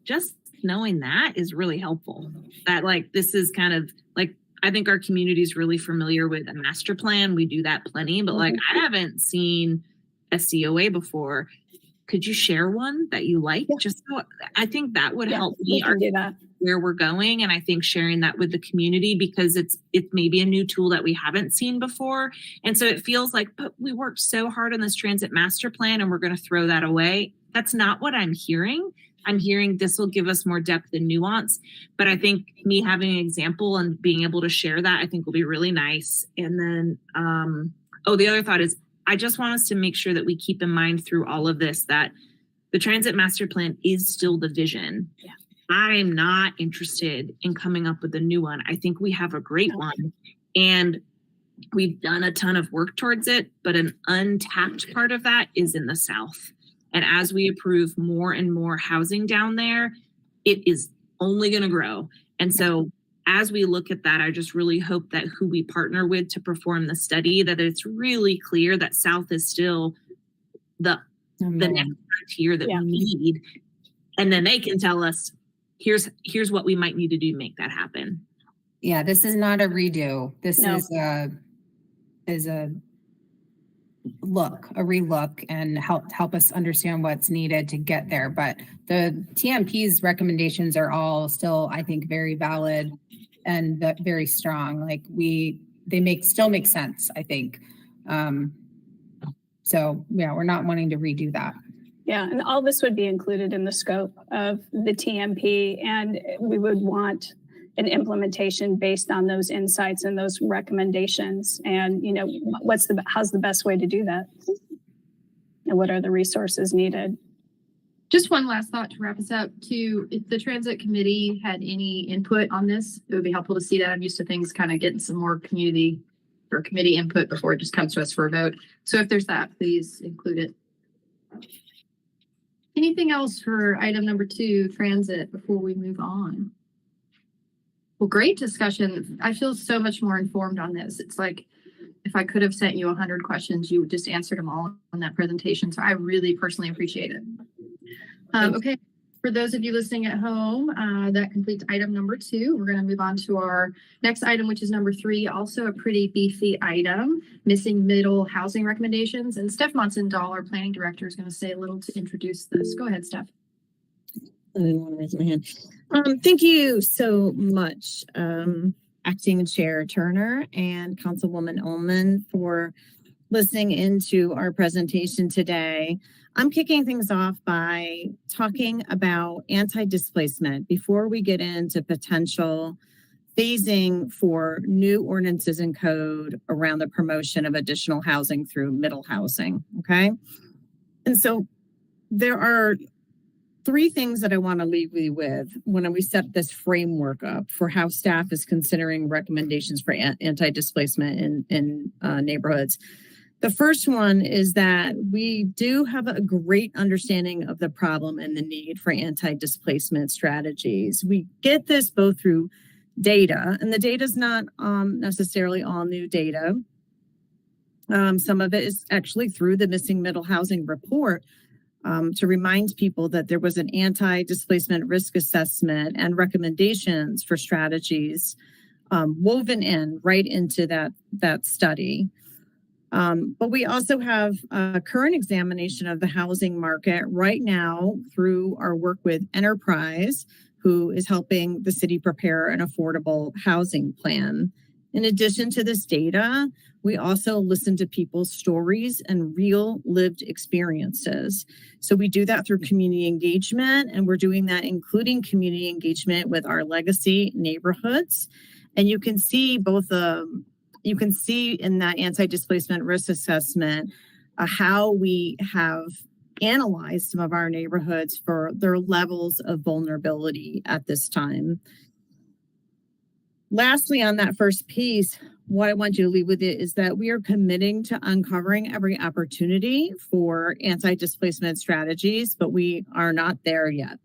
just knowing that is really helpful. That like, this is kind of like, I think our community is really familiar with a master plan. We do that plenty, but like, I haven't seen a COA before. Could you share one that you like? Yeah. Just so I think that would help We me can do that. where we're going. And I think sharing that with the community, because it's maybe a new tool that we haven't seen before. And so it feels like, but we worked so hard on this transit master plan and we're going to throw that away. That's not what I'm hearing. I'm hearing this will give us more depth and nuance. But I think me having an example and being able to share that, I think will be really nice. And then, the other thought is, I just want us to make sure that we keep in mind through all of this that the transit master plan is still the vision. Yeah. I'm not interested in coming up with a new one. I think we have a great one and we've done a ton of work towards it, but an untapped part of that is in the South. And as we approve more and more housing down there, it is only going to grow. And so as we look at that, I just really hope that who we partner with to perform the study, that it's really clear that South is still the next frontier that we need. And then they can tell us, here's what we might need to do to make that happen. Yeah, this is not a redo. This No. is a relook and help us understand what's needed to get there. But the TMP's recommendations are all still, I think, very valid and very strong. Like they still make sense, I think. So yeah, we're not wanting to redo that. Yeah, and all this would be included in the scope of the TMP, and we would want an implementation based on those insights and those recommendations. And how's the best way to do that? And what are the resources needed? Just one last thought to wrap us up too. If the transit committee had any input on this, it would be helpful to see that. I'm used to things kind of getting some more community for committee input before it just comes to us for a vote. So if there's that, please include it. Anything else for item number 2, transit, before we move on? Well, great discussion. I feel so much more informed on this. It's like if I could have sent you 100 questions, you just answered them all on that presentation. So I really personally appreciate it. Okay, for those of you listening at home, that completes item number 2. We're going to move on to our next item, which is number 3, also a pretty beefy item, missing middle housing recommendations. And Steph Monson-Dahl, our planning director, is going to say a little to introduce this. Go ahead, Steph. I didn't want to raise my hand. Thank you so much, Acting Chair Turner and Councilwoman Ullman, for listening into our presentation today. I'm kicking things off by talking about anti-displacement before we get into potential phasing for new ordinances and code around the promotion of additional housing through middle housing, okay? And so there are 3 things that I want to leave you with when we set this framework up for how staff is considering recommendations for anti-displacement in neighborhoods. The first one is that we do have a great understanding of the problem and the need for anti-displacement strategies. We get this both through data, and the data is not necessarily all new data. Some of it is actually through the Missing Middle Housing Report, to remind people that there was an anti-displacement risk assessment and recommendations for strategies woven in right into that study. But we also have a current examination of the housing market right now through our work with Enterprise, who is helping the city prepare an affordable housing plan. In addition to this data, we also listen to people's stories and real lived experiences. So we do that through community engagement, and we're doing that including community engagement with our legacy neighborhoods. And you can see you can see in that anti-displacement risk assessment how we have analyzed some of our neighborhoods for their levels of vulnerability at this time. Lastly, on that first piece, what I want you to leave with it is that we are committing to uncovering every opportunity for anti-displacement strategies, but we are not there yet.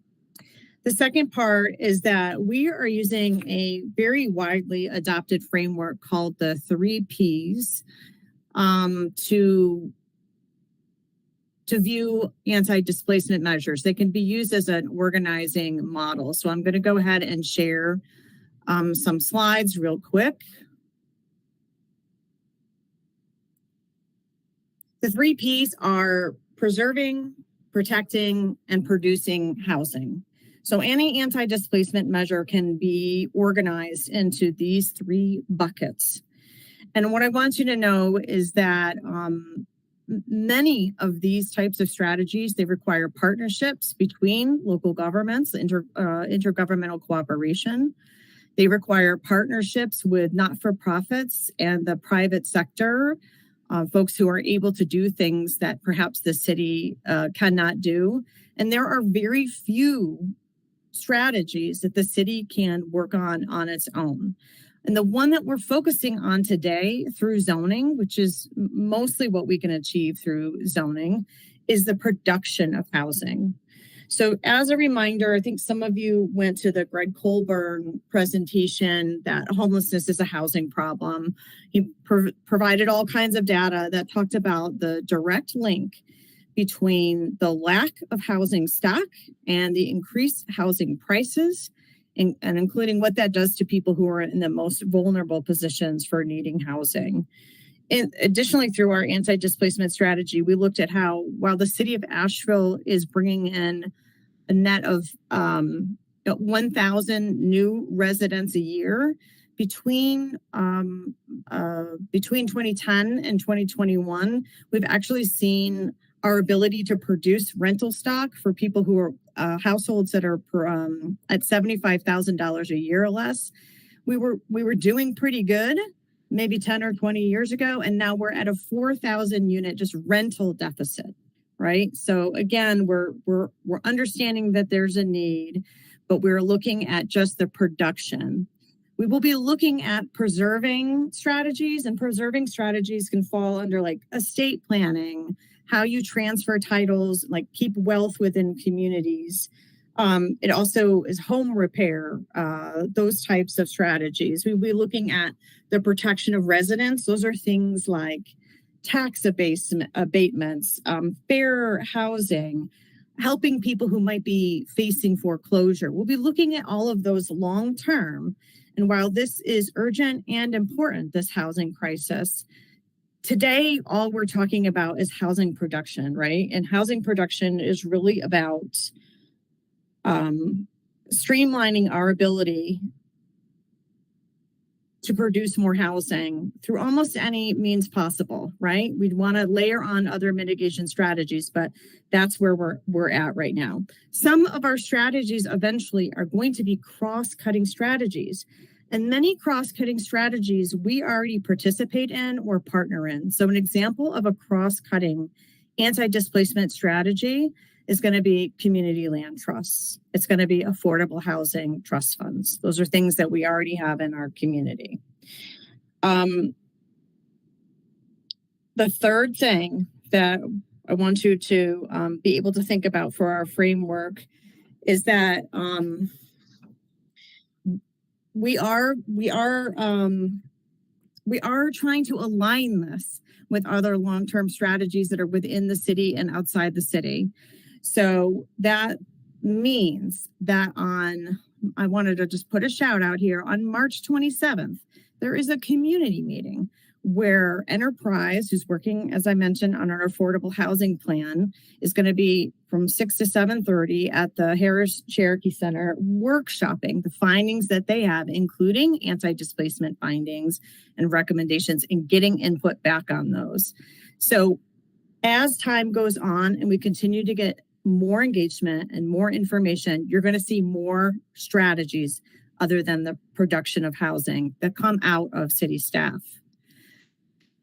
The second part is that we are using a very widely adopted framework called the 3 Ps to view anti-displacement measures. They can be used as an organizing model. So I'm going to go ahead and share some slides real quick. The 3 Ps are preserving, protecting, and producing housing. So any anti-displacement measure can be organized into these 3 buckets. And what I want you to know is that many of these types of strategies, they require partnerships between local governments, intergovernmental cooperation. They require partnerships with not-for-profits and the private sector, folks who are able to do things that perhaps the city cannot do. And there are very few strategies that the city can work on its own. And the one that we're focusing on today through zoning, which is mostly what we can achieve through zoning, is the production of housing. So as a reminder, I think some of you went to the Greg Colburn presentation that homelessness is a housing problem. He provided all kinds of data that talked about the direct link between the lack of housing stock and the increased housing prices, and including what that does to people who are in the most vulnerable positions for needing housing. And additionally, through our anti-displacement strategy, we looked at how, while the city of Asheville is bringing in a net of 1,000 new residents a year, between 2010 and 2021, we've actually seen our ability to produce rental stock for people who are households that are at $75,000 a year or less. We were doing pretty good maybe 10 or 20 years ago, and now we're at a 4,000 unit just rental deficit, right? So again, we're understanding that there's a need, but we're looking at just the production. We will be looking at preserving strategies, and preserving strategies can fall under like estate planning, how you transfer titles, like keep wealth within communities. It also is home repair, those types of strategies. We'll be looking at the protection of residents. Those are things like tax abatements, fair housing, helping people who might be facing foreclosure. We'll be looking at all of those long term. And while this is urgent and important, this housing crisis, today, all we're talking about is housing production, right? And housing production is really about streamlining our ability to produce more housing through almost any means possible, right? We'd want to layer on other mitigation strategies, but that's where we're at right now. Some of our strategies eventually are going to be cross-cutting strategies. And many cross-cutting strategies we already participate in or partner in. So an example of a cross-cutting anti-displacement strategy is going to be community land trusts. It's going to be affordable housing trust funds. Those are things that we already have in our community. The third thing that I want you to be able to think about for our framework is that we are trying to align this with other long-term strategies that are within the city and outside the city. So that means that I wanted to just put a shout out here, on March 27th, there is a community meeting where Enterprise, who's working, as I mentioned, on our affordable housing plan, is going to be from 6 to 7:30 at the Harris Cherokee Center workshopping the findings that they have, including anti-displacement findings and recommendations, and getting input back on those. So as time goes on and we continue to get more engagement and more information, you're going to see more strategies other than the production of housing that come out of city staff.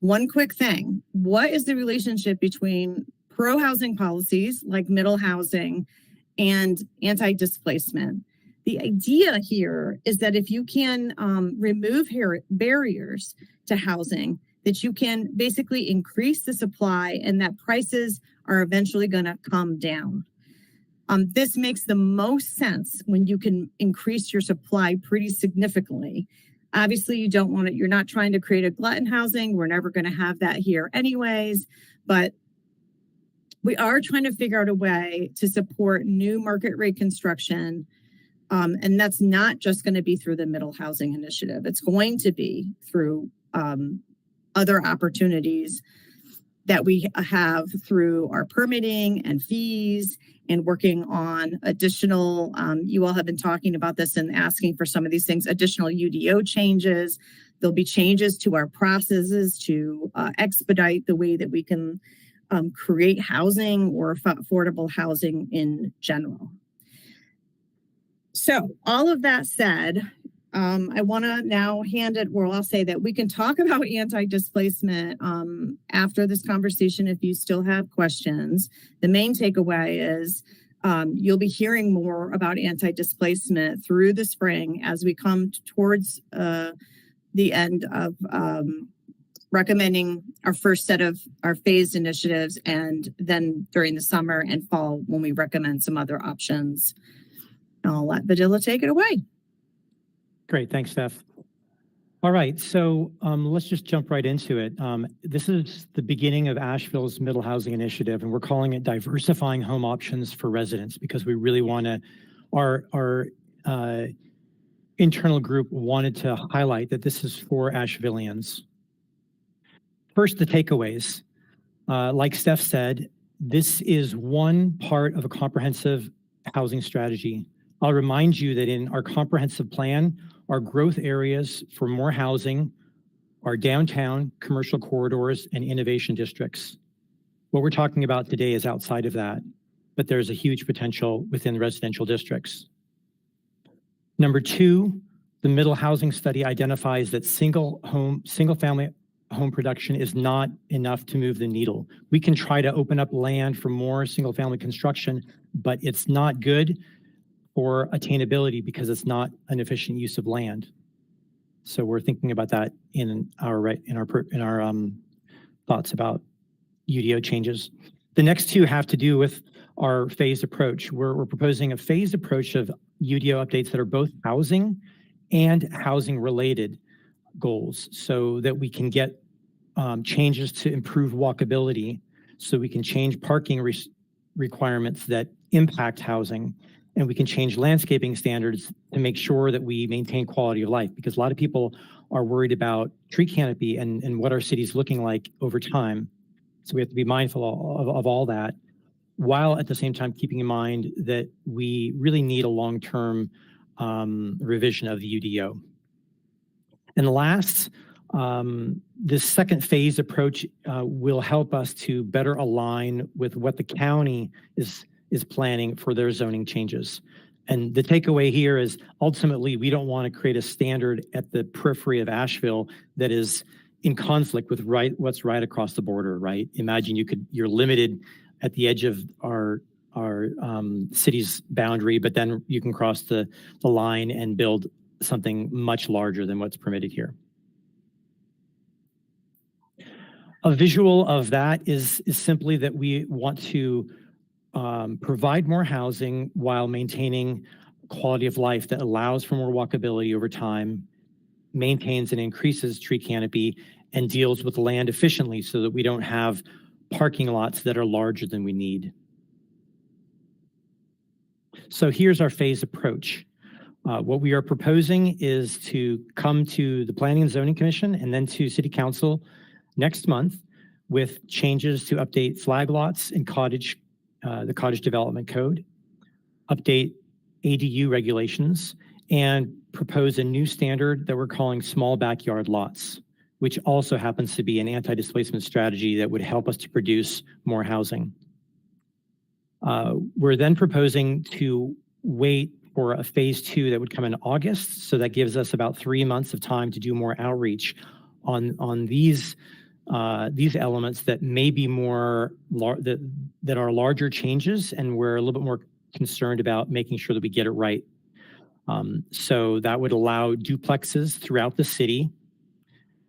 One quick thing, what is the relationship between pro-housing policies like middle housing and anti-displacement? The idea here is that if you can remove barriers to housing, that you can basically increase the supply and that prices are eventually going to come down. This makes the most sense when you can increase your supply pretty significantly. Obviously, you're not trying to create a glut in housing. We're never going to have that here anyways, but we are trying to figure out a way to support new market rate construction. And that's not just going to be through the Middle Housing Initiative. It's going to be through other opportunities that we have through our permitting and fees and working on additional, you all have been talking about this and asking for some of these things, additional UDO changes. There'll be changes to our processes to expedite the way that we can create housing or affordable housing in general. So all of that said, I want to now hand it where I'll say that we can talk about anti-displacement after this conversation if you still have questions. The main takeaway is you'll be hearing more about anti-displacement through the spring as we come towards the end of recommending our first set of our phased initiatives, and then during the summer and fall when we recommend some other options. I'll let Vidila take it away. Great, thanks, Steph. All right, so let's just jump right into it. This is the beginning of Asheville's Middle Housing Initiative, and we're calling it Diversifying Home Options for Residents because we really want to, our internal group wanted to highlight that this is for Ashevilleans. First, the takeaways. Like Steph said, this is one part of a comprehensive housing strategy. I'll remind you that in our comprehensive plan, our growth areas for more housing are downtown, commercial corridors, and innovation districts. What we're talking about today is outside of that, but there's a huge potential within residential districts. Number two, the middle housing study identifies that single family home production is not enough to move the needle. We can try to open up land for more single family construction, but it's not good for attainability because it's not an efficient use of land. So we're thinking about that in our thoughts about UDO changes. The next two have to do with our phased approach. We're proposing a phased approach of UDO updates that are both housing and housing related goals, so that we can get changes to improve walkability, so we can change parking requirements that impact housing, and we can change landscaping standards to make sure that we maintain quality of life, because a lot of people are worried about tree canopy and what our city's looking like over time. So we have to be mindful of all that, while at the same time keeping in mind that we really need a long-term revision of the UDO. And last, this second phase approach will help us to better align with what the county is planning for their zoning changes. And the takeaway here is ultimately we don't want to create a standard at the periphery of Asheville that is in conflict with what's right across the border, right? Imagine you're limited at the edge of our city's boundary, but then you can cross the line and build something much larger than what's permitted here. A visual of that is simply that we want to provide more housing while maintaining quality of life that allows for more walkability over time, maintains and increases tree canopy, and deals with land efficiently so that we don't have parking lots that are larger than we need. So here's our phase approach. What we are proposing is to come to the Planning and Zoning Commission and then to City Council next month with changes to update flag lots and the Cottage Development Code, update ADU regulations, and propose a new standard that we're calling small backyard lots, which also happens to be an anti-displacement strategy that would help us to produce more housing. We're then proposing to wait for a phase 2 that would come in August. So that gives us about 3 months of time to do more outreach on these elements that may be more that are larger changes, and we're a little bit more concerned about making sure that we get it right. So that would allow duplexes throughout the city.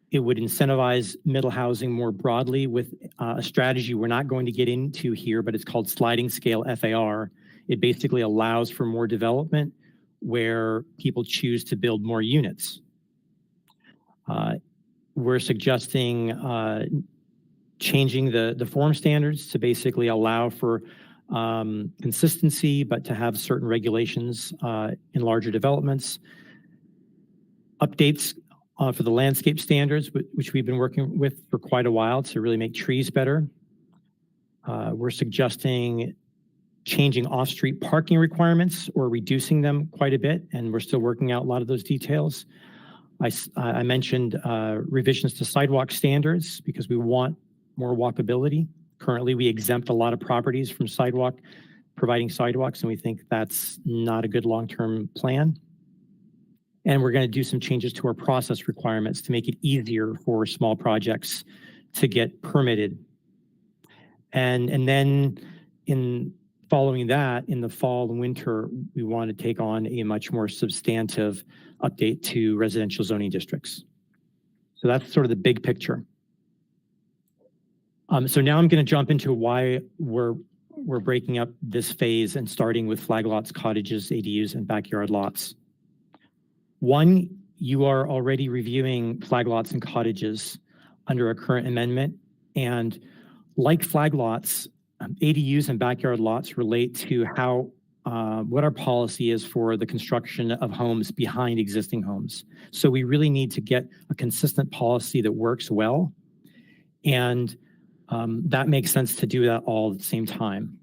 It would incentivize middle housing more broadly with a strategy we're not going to get into here, but it's called sliding scale FAR. It basically allows for more development where people choose to build more units. We're suggesting changing the form standards to basically allow for consistency, but to have certain regulations in larger developments. Updates for the landscape standards, which we've been working with for quite a while to really make trees better. We're suggesting changing off-street parking requirements or reducing them quite a bit, and we're still working out a lot of those details. I mentioned revisions to sidewalk standards because we want more walkability. Currently, we exempt a lot of properties from providing sidewalks, and we think that's not a good long-term plan. And we're going to do some changes to our process requirements to make it easier for small projects to get permitted. And then following that, in the fall and winter, we want to take on a much more substantive update to residential zoning districts. So that's sort of the big picture. So now I'm going to jump into why we're breaking up this phase and starting with flag lots, cottages, ADUs, and backyard lots. One, you are already reviewing flag lots and cottages under a current amendment. And like flag lots, ADUs and backyard lots relate to what our policy is for the construction of homes behind existing homes. So we really need to get a consistent policy that works well. And that makes sense to do that all at the same time.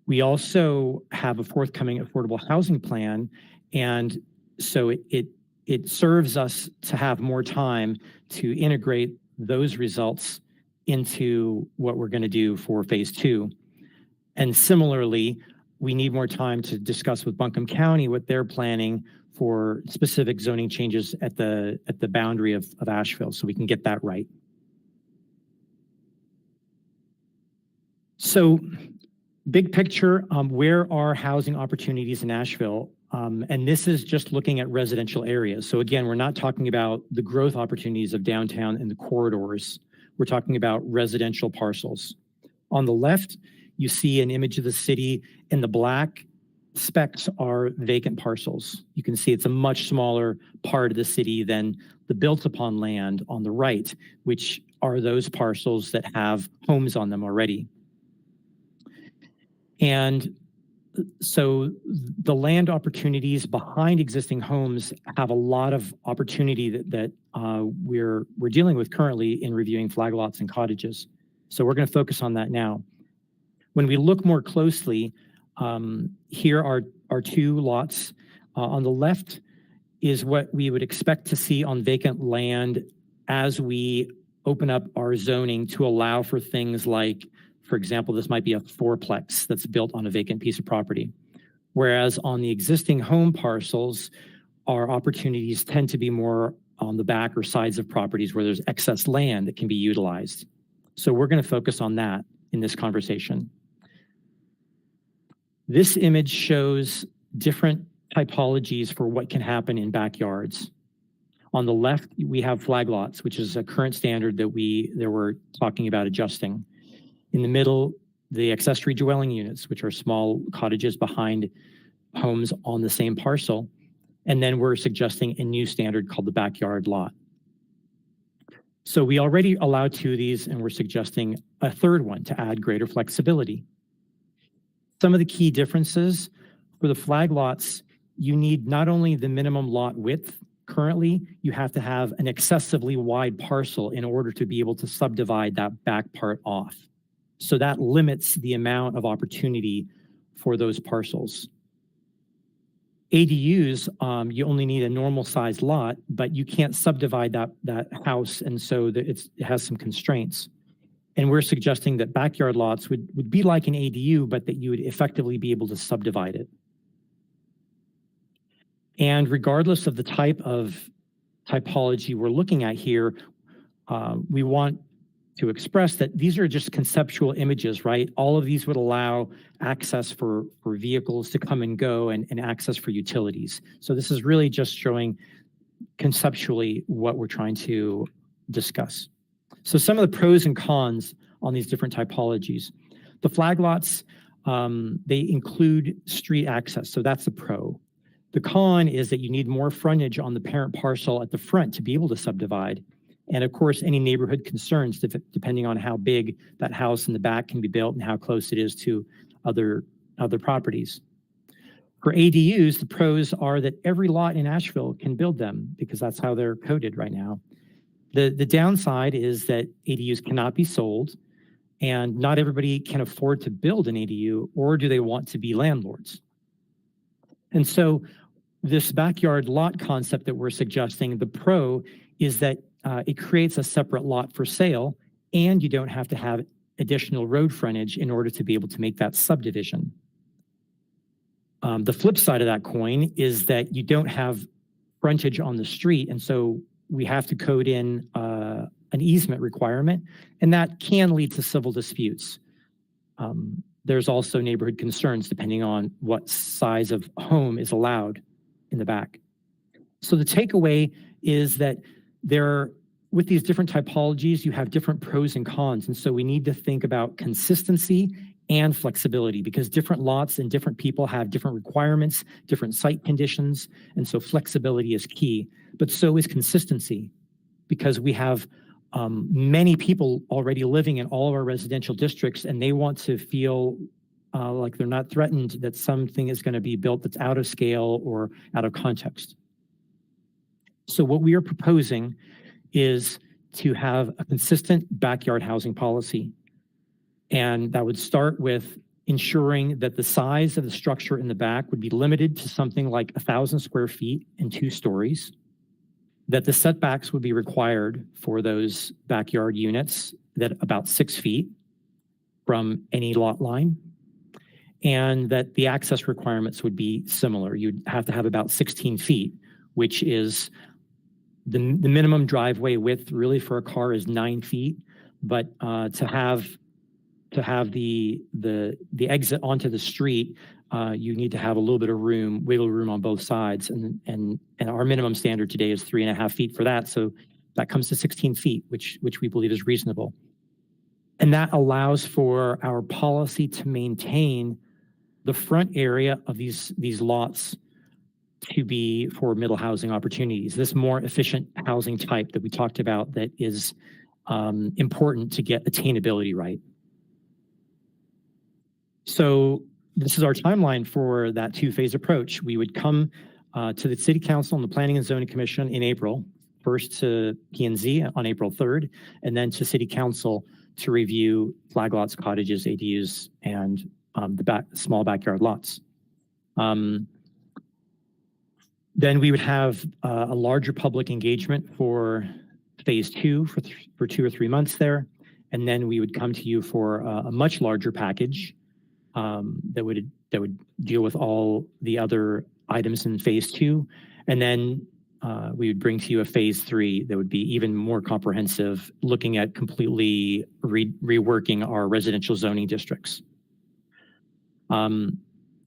We also have a forthcoming affordable housing plan, and so it serves us to have more time to integrate those results into what we're going to do for phase 2. And similarly, we need more time to discuss with Buncombe County what they're planning for specific zoning changes at the boundary of Asheville, so we can get that right. So big picture, where are housing opportunities in Asheville? And this is just looking at residential areas. So again, we're not talking about the growth opportunities of downtown and the corridors. We're talking about residential parcels. On the left, you see an image of the city, and the black specks are vacant parcels. You can see it's a much smaller part of the city than the built upon land on the right, which are those parcels that have homes on them already. And so the land opportunities behind existing homes have a lot of opportunity that we're dealing with currently in reviewing flag lots and cottages. So we're going to focus on that now. When we look more closely, here are two lots. On the left is what we would expect to see on vacant land as we open up our zoning to allow for things like, for example, this might be a fourplex that's built on a vacant piece of property. Whereas on the existing home parcels, our opportunities tend to be more on the back or sides of properties where there's excess land that can be utilized. So we're going to focus on that in this conversation. This image shows different typologies for what can happen in backyards. On the left, we have flag lots, which is a current standard that we're talking about adjusting. In the middle, the accessory dwelling units, which are small cottages behind homes on the same parcel. And then we're suggesting a new standard called the backyard lot. So we already allow two of these, and we're suggesting a third one to add greater flexibility. Some of the key differences for the flag lots, you need not only the minimum lot width. Currently, you have to have an excessively wide parcel in order to be able to subdivide that back part off. So that limits the amount of opportunity for those parcels. ADUs, you only need a normal sized lot, but you can't subdivide that house, and so it has some constraints. And we're suggesting that backyard lots would be like an ADU, but that you would effectively be able to subdivide it. And regardless of the type of typology we're looking at here, we want to express that these are just conceptual images, right? All of these would allow access for vehicles to come and go and access for utilities. So this is really just showing conceptually what we're trying to discuss. So some of the pros and cons on these different typologies. The flag lots, they include street access, so that's a pro. The con is that you need more frontage on the parent parcel at the front to be able to subdivide. And of course, any neighborhood concerns, depending on how big that house in the back can be built and how close it is to other properties. For ADUs, the pros are that every lot in Asheville can build them because that's how they're coded right now. The downside is that ADUs cannot be sold, and not everybody can afford to build an ADU, or do they want to be landlords. And so this backyard lot concept that we're suggesting, the pro is that it creates a separate lot for sale, and you don't have to have additional road frontage in order to be able to make that subdivision. The flip side of that coin is that you don't have frontage on the street, and so we have to code in an easement requirement, and that can lead to civil disputes. There's also neighborhood concerns depending on what size of home is allowed in the back. So the takeaway is that with these different typologies, you have different pros and cons. And so we need to think about consistency and flexibility because different lots and different people have different requirements, different site conditions. And so flexibility is key, but so is consistency because we have many people already living in all of our residential districts, and they want to feel like they're not threatened that something is going to be built that's out of scale or out of context. So what we are proposing is to have a consistent backyard housing policy. And that would start with ensuring that the size of the structure in the back would be limited to something like 1,000 square feet and 2 stories, that the setbacks would be required for those backyard units that about 6 feet from any lot line, and that the access requirements would be similar. You'd have to have about 16 feet, which is the minimum driveway width really for a car is 9 feet, but to have the exit onto the street, you need to have a little bit of room, wiggle room on both sides. And our minimum standard today is 3.5 feet for that. So that comes to 16 feet, which we believe is reasonable. And that allows for our policy to maintain the front area of these lots to be for middle housing opportunities. This more efficient housing type that we talked about that is important to get attainability right. So this is our timeline for that two-phase approach. We would come to the City Council and the Planning and Zoning Commission in April, first to P&Z on April 3rd, and then to City Council to review flag lots, cottages, ADUs, and the small backyard lots. Then we would have a larger public engagement for phase 2 for 2 or 3 months there. And then we would come to you for a much larger package that would deal with all the other items in phase 2. And then we would bring to you a phase 3 that would be even more comprehensive, looking at completely reworking our residential zoning districts.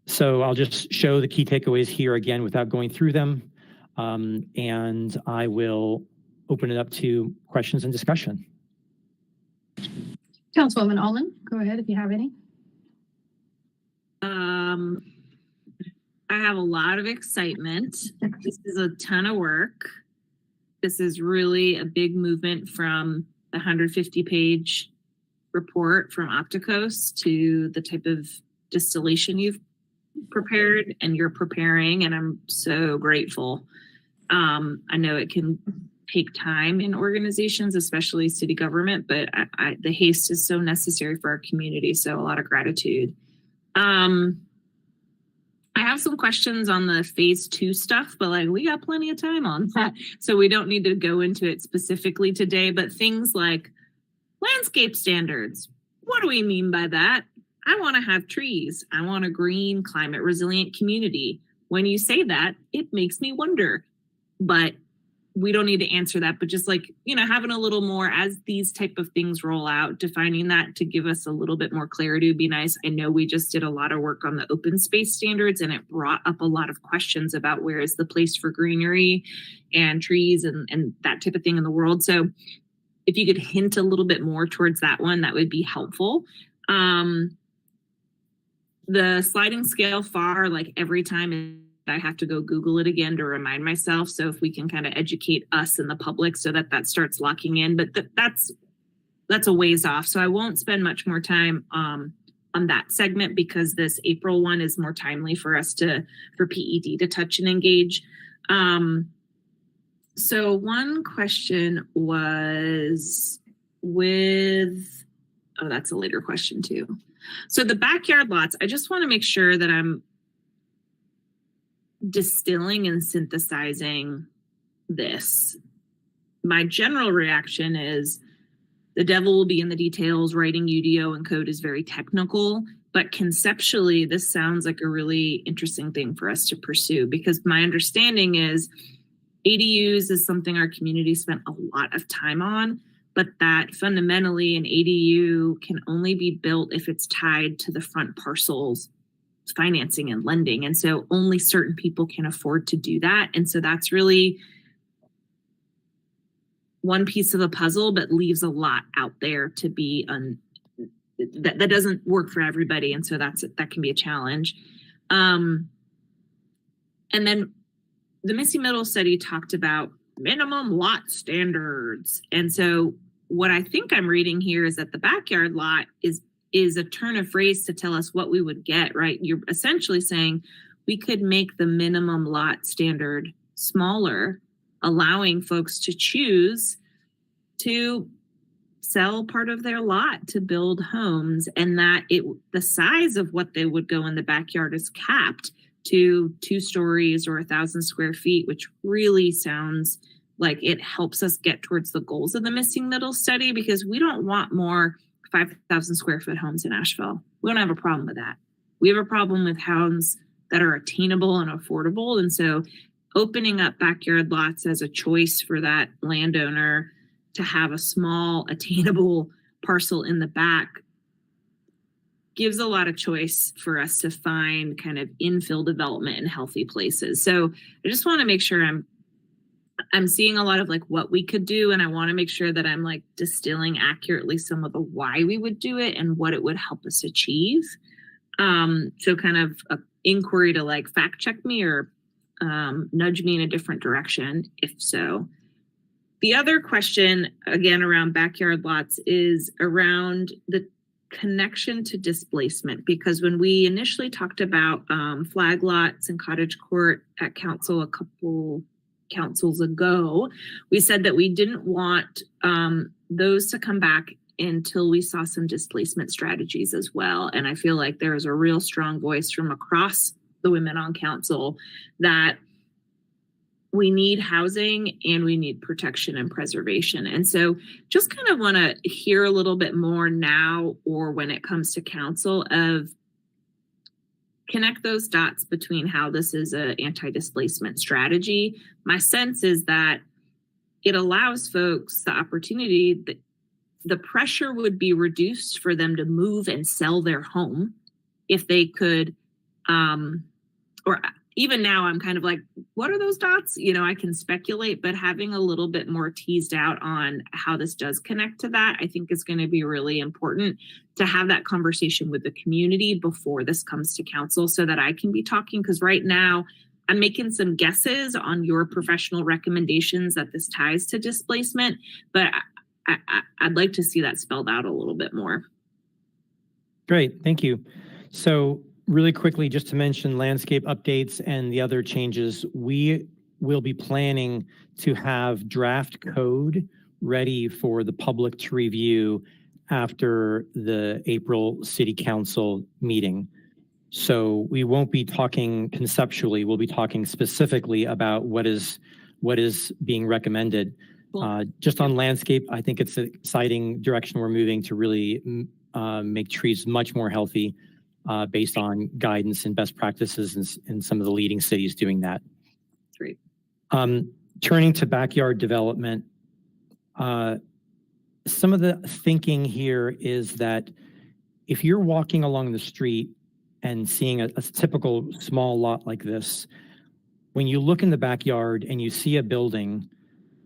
So I'll just show the key takeaways here again without going through them. And I will open it up to questions and discussion. Councilwoman Allen, go ahead if you have any. I have a lot of excitement. This is a ton of work. This is really a big movement from the 150-page report from Opticos to the type of distillation you've prepared and you're preparing, and I'm so grateful. I know it can take time in organizations, especially city government, but the haste is so necessary for our community, so a lot of gratitude. I have some questions on the phase 2 stuff, but like we got plenty of time on that, so we don't need to go into it specifically today, but things like landscape standards. What do we mean by that? I want to have trees. I want a green, climate resilient community. When you say that, it makes me wonder, but we don't need to answer that. But just like, having a little more as these type of things roll out, defining that to give us a little bit more clarity would be nice. I know we just did a lot of work on the open space standards, and it brought up a lot of questions about where is the place for greenery and trees and that type of thing in the world. So if you could hint a little bit more towards that one, that would be helpful. The sliding scale FAR, like every time I have to go Google it again to remind myself. So if we can kind of educate us and the public so that starts locking in, but that's a ways off. So I won't spend much more time on that segment because this April one is more timely for us for PED to touch and engage. So one question was that's a later question too. So the backyard lots, I just want to make sure that I'm distilling and synthesizing this. My general reaction is the devil will be in the details. Writing UDO and code is very technical, but conceptually, this sounds like a really interesting thing for us to pursue because my understanding is ADUs is something our community spent a lot of time on, but that fundamentally an ADU can only be built if it's tied to the front parcel's financing and lending. And so only certain people can afford to do that. And so that's really one piece of the puzzle, but leaves a lot out there to be that doesn't work for everybody. And so that can be a challenge. And then the Missy Middle study talked about minimum lot standards. And so what I think I'm reading here is that the backyard lot is a turn of phrase to tell us what we would get, right? You're essentially saying we could make the minimum lot standard smaller, allowing folks to choose to sell part of their lot to build homes, and that the size of what they would go in the backyard is capped to 2 stories or 1,000 square feet, which really sounds like it helps us get towards the goals of the Missing Middle study, because we don't want more 5,000 square foot homes in Asheville. We don't have a problem with that. We have a problem with homes that are attainable and affordable. And so opening up backyard lots as a choice for that landowner to have a small attainable parcel in the back gives a lot of choice for us to find kind of infill development in healthy places. So I just want to make sure I'm seeing a lot of like what we could do, and I want to make sure that I'm like distilling accurately some of the why we would do it and what it would help us achieve. So kind of a inquiry to like fact check me or nudge me in a different direction, if so. The other question, again, around backyard lots is around the connection to displacement, because when we initially talked about flag lots and cottage court at council a couple councils ago, we said that we didn't want those to come back until we saw some displacement strategies as well. And I feel like there is a real strong voice from across the women on council that we need housing and we need protection and preservation. And so just kind of want to hear a little bit more now, or when it comes to council, of connect those dots between how this is an anti-displacement strategy. My sense is that it allows folks the opportunity, that the pressure would be reduced for them to move and sell their home if they could, or even now I'm kind of like, what are those dots? You know, I can speculate, but having a little bit more teased out on how this does connect to that, I think is going to be really important to have that conversation with the community before this comes to council, so that I can be talking. Because right now I'm making some guesses on your professional recommendations that this ties to displacement, but I'd like to see that spelled out a little bit more. Great, thank you. So really quickly, just to mention landscape updates and the other changes, we will be planning to have draft code ready for the public to review after the April City Council meeting. So we won't be talking conceptually, we'll be talking specifically about what is being recommended. Just on landscape, I think it's an exciting direction we're moving to really make trees much more healthy based on guidance and best practices in some of the leading cities doing that. Great. Turning to backyard development, some of the thinking here is that if you're walking along the street and seeing a typical small lot like this, when you look in the backyard and you see a building,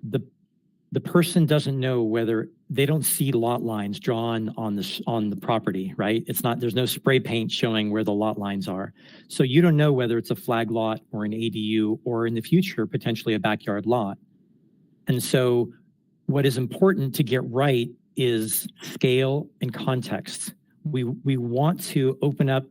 the person doesn't know whether, they don't see lot lines drawn on the property, right? There's no spray paint showing where the lot lines are. So you don't know whether it's a flag lot or an ADU, or in the future, potentially a backyard lot. And so what is important to get right is scale and context. We want to open up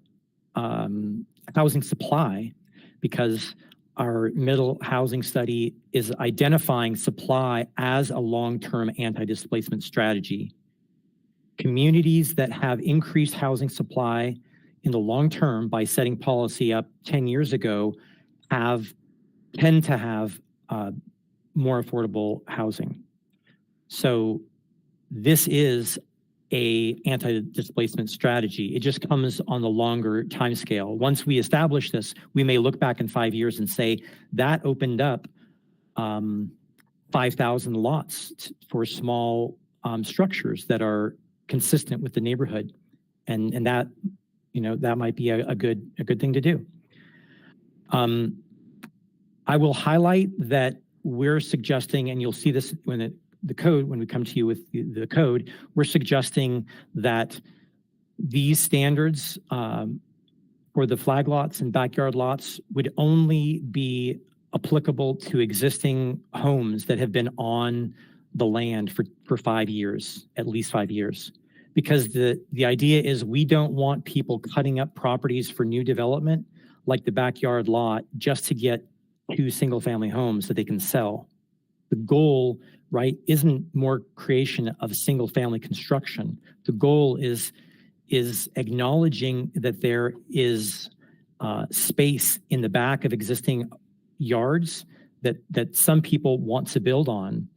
housing supply, because our middle housing study is identifying supply as a long-term anti-displacement strategy. Communities that have increased housing supply in the long term by setting policy up 10 years ago tend to have more affordable housing. So this is a anti-displacement strategy. It just comes on the longer time scale. Once we establish this, we may look back in 5 years and say that opened up 5,000 lots for small structures that are consistent with the neighborhood, and that, you know, that might be a good thing to do. I will highlight that we're suggesting, and you'll see this when we come to you with the code, we're suggesting that these standards for the flag lots and backyard lots would only be applicable to existing homes that have been on the land for 5 years, at least 5 years. Because the idea is we don't want people cutting up properties for new development, like the backyard lot, just to get 2 single-family homes that they can sell. The goal, right, isn't more creation of single-family construction. The goal is acknowledging that there is space in the back of existing yards that some people want to build on.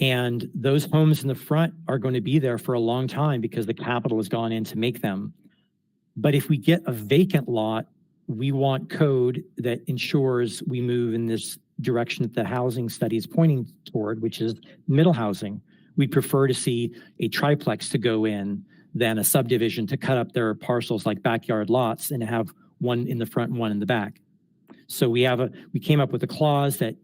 And those homes in the front are going to be there for a long time because the capital has gone in to make them. But if we get a vacant lot, we want code that ensures we move in this direction that the housing study is pointing toward, which is middle housing. We prefer to see a triplex to go in than a subdivision to cut up their parcels like backyard lots and have one in the front and one in the back. So we came up with a clause that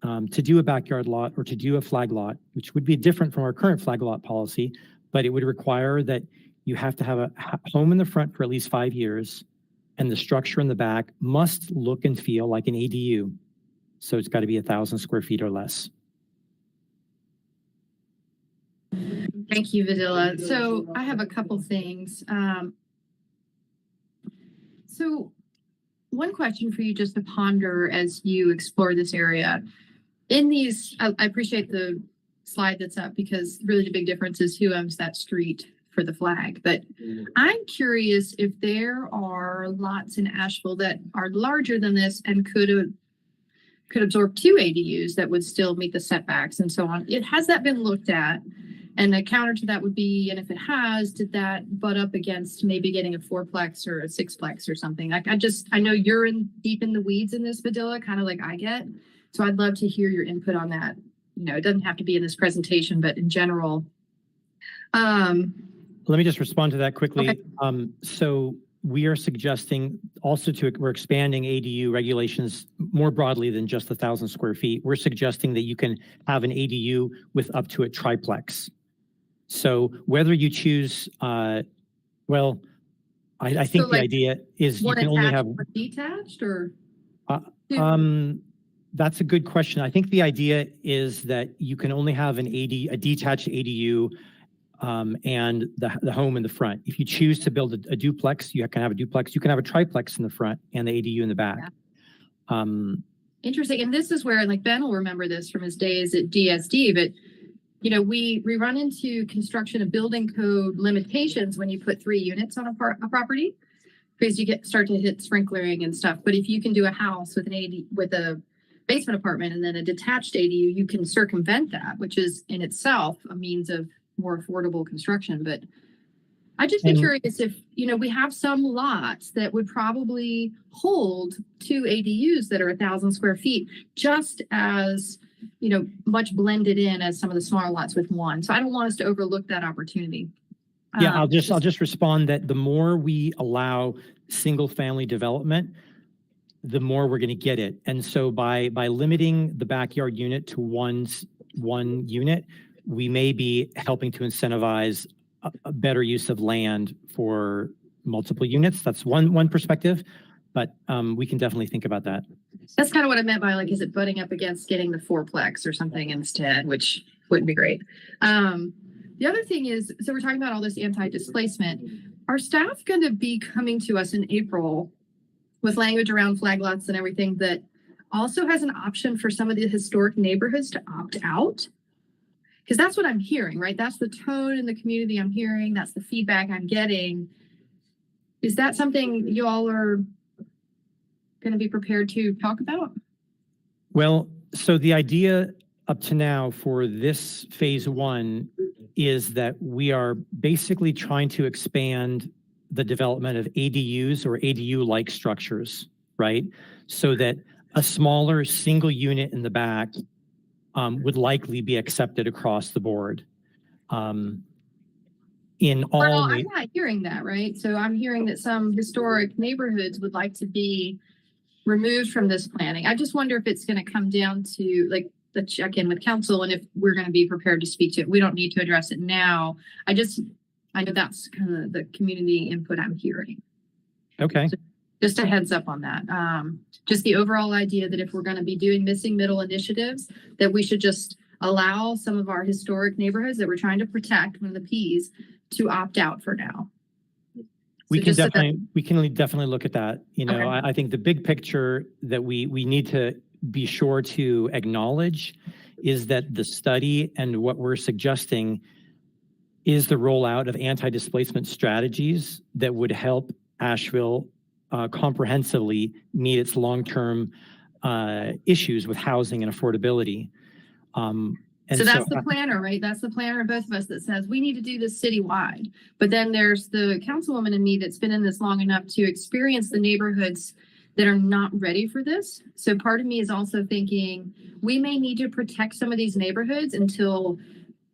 to do a backyard lot or to do a flag lot, which would be different from our current flag lot policy, but it would require that you have to have a home in the front for at least 5 years, and the structure in the back must look and feel like an ADU. So it's got to be 1,000 square feet or less. Thank you, Vidila. So I have a couple things. So one question for you just to ponder as you explore this area. In these, I appreciate the slide that's up because really the big difference is who owns that street for the flag. But I'm curious if there are lots in Asheville that are larger than this and could absorb 2 ADUs that would still meet the setbacks and so on. Has that been looked at? And the counter to that would be, and if it has, did that butt up against maybe getting a 4-plex or a 6-plex or something? Like I know you're deep in the weeds in this, Vidila, kind of like I get. So I'd love to hear your input on that. You know, it doesn't have to be in this presentation, but in general. Let me just respond to that quickly. Okay. So we are suggesting also we're expanding ADU regulations more broadly than just 1,000 square feet. We're suggesting that you can have an ADU with up to a triplex. So whether you choose, I think the idea is you can only have detached or. That's a good question. I think the idea is that you can only have a detached ADU and the home in the front. If you choose to build a duplex, you can have a duplex. You can have a triplex in the front and the ADU in the back. Yeah. Interesting. And this is where, like, Ben will remember this from his days at DSD, but you know, we run into construction of building code limitations when you put 3 units on a property, because you start to hit sprinklering and stuff. But if you can do a house with a basement apartment and then a detached ADU, you can circumvent that, which is in itself a means of more affordable construction. But I just be curious if, you know, we have some lots that would probably hold 2 ADUs that are 1,000 square feet, just as, you know, much blended in as some of the smaller lots with 1. So I don't want us to overlook that opportunity. Yeah, I'll just respond that the more we allow single family development, the more we're going to get it. And so by limiting the backyard unit to one unit, we may be helping to incentivize a better use of land for multiple units. That's one perspective, but we can definitely think about that. That's kind of what I meant by, like, is it butting up against getting the 4-plex or something instead, which wouldn't be great. The other thing is, so we're talking about all this anti-displacement. Are staff going to be coming to us in April with language around flag lots and everything that also has an option for some of the historic neighborhoods to opt out? Because that's what I'm hearing, right? That's the tone in the community I'm hearing. That's the feedback I'm getting. Is that something you all are going to be prepared to talk about? Well, so the idea up to now for this phase 1 is that we are basically trying to expand the development of ADUs or ADU-like structures, right? So that a smaller single unit in the back would likely be accepted across the board. I'm not hearing that, right? So I'm hearing that some historic neighborhoods would like to be removed from this planning. I just wonder if it's going to come down to, like, the check-in with council and if we're going to be prepared to speak to it. We don't need to address it now. I know that's kind of the community input I'm hearing. Okay. So just a heads up on that. Just the overall idea that if we're going to be doing missing middle initiatives, that we should just allow some of our historic neighborhoods that we're trying to protect, one of the P's, to opt out for now. We can definitely look at that. You know, okay. I think the big picture that we need to be sure to acknowledge is that the study and what we're suggesting is the rollout of anti-displacement strategies that would help Asheville comprehensively meet its long-term issues with housing and affordability. So that's the planner, right? That's the planner of both of us that says we need to do this citywide. But then there's the councilwoman in me that's been in this long enough to experience the neighborhoods that are not ready for this. So part of me is also thinking we may need to protect some of these neighborhoods until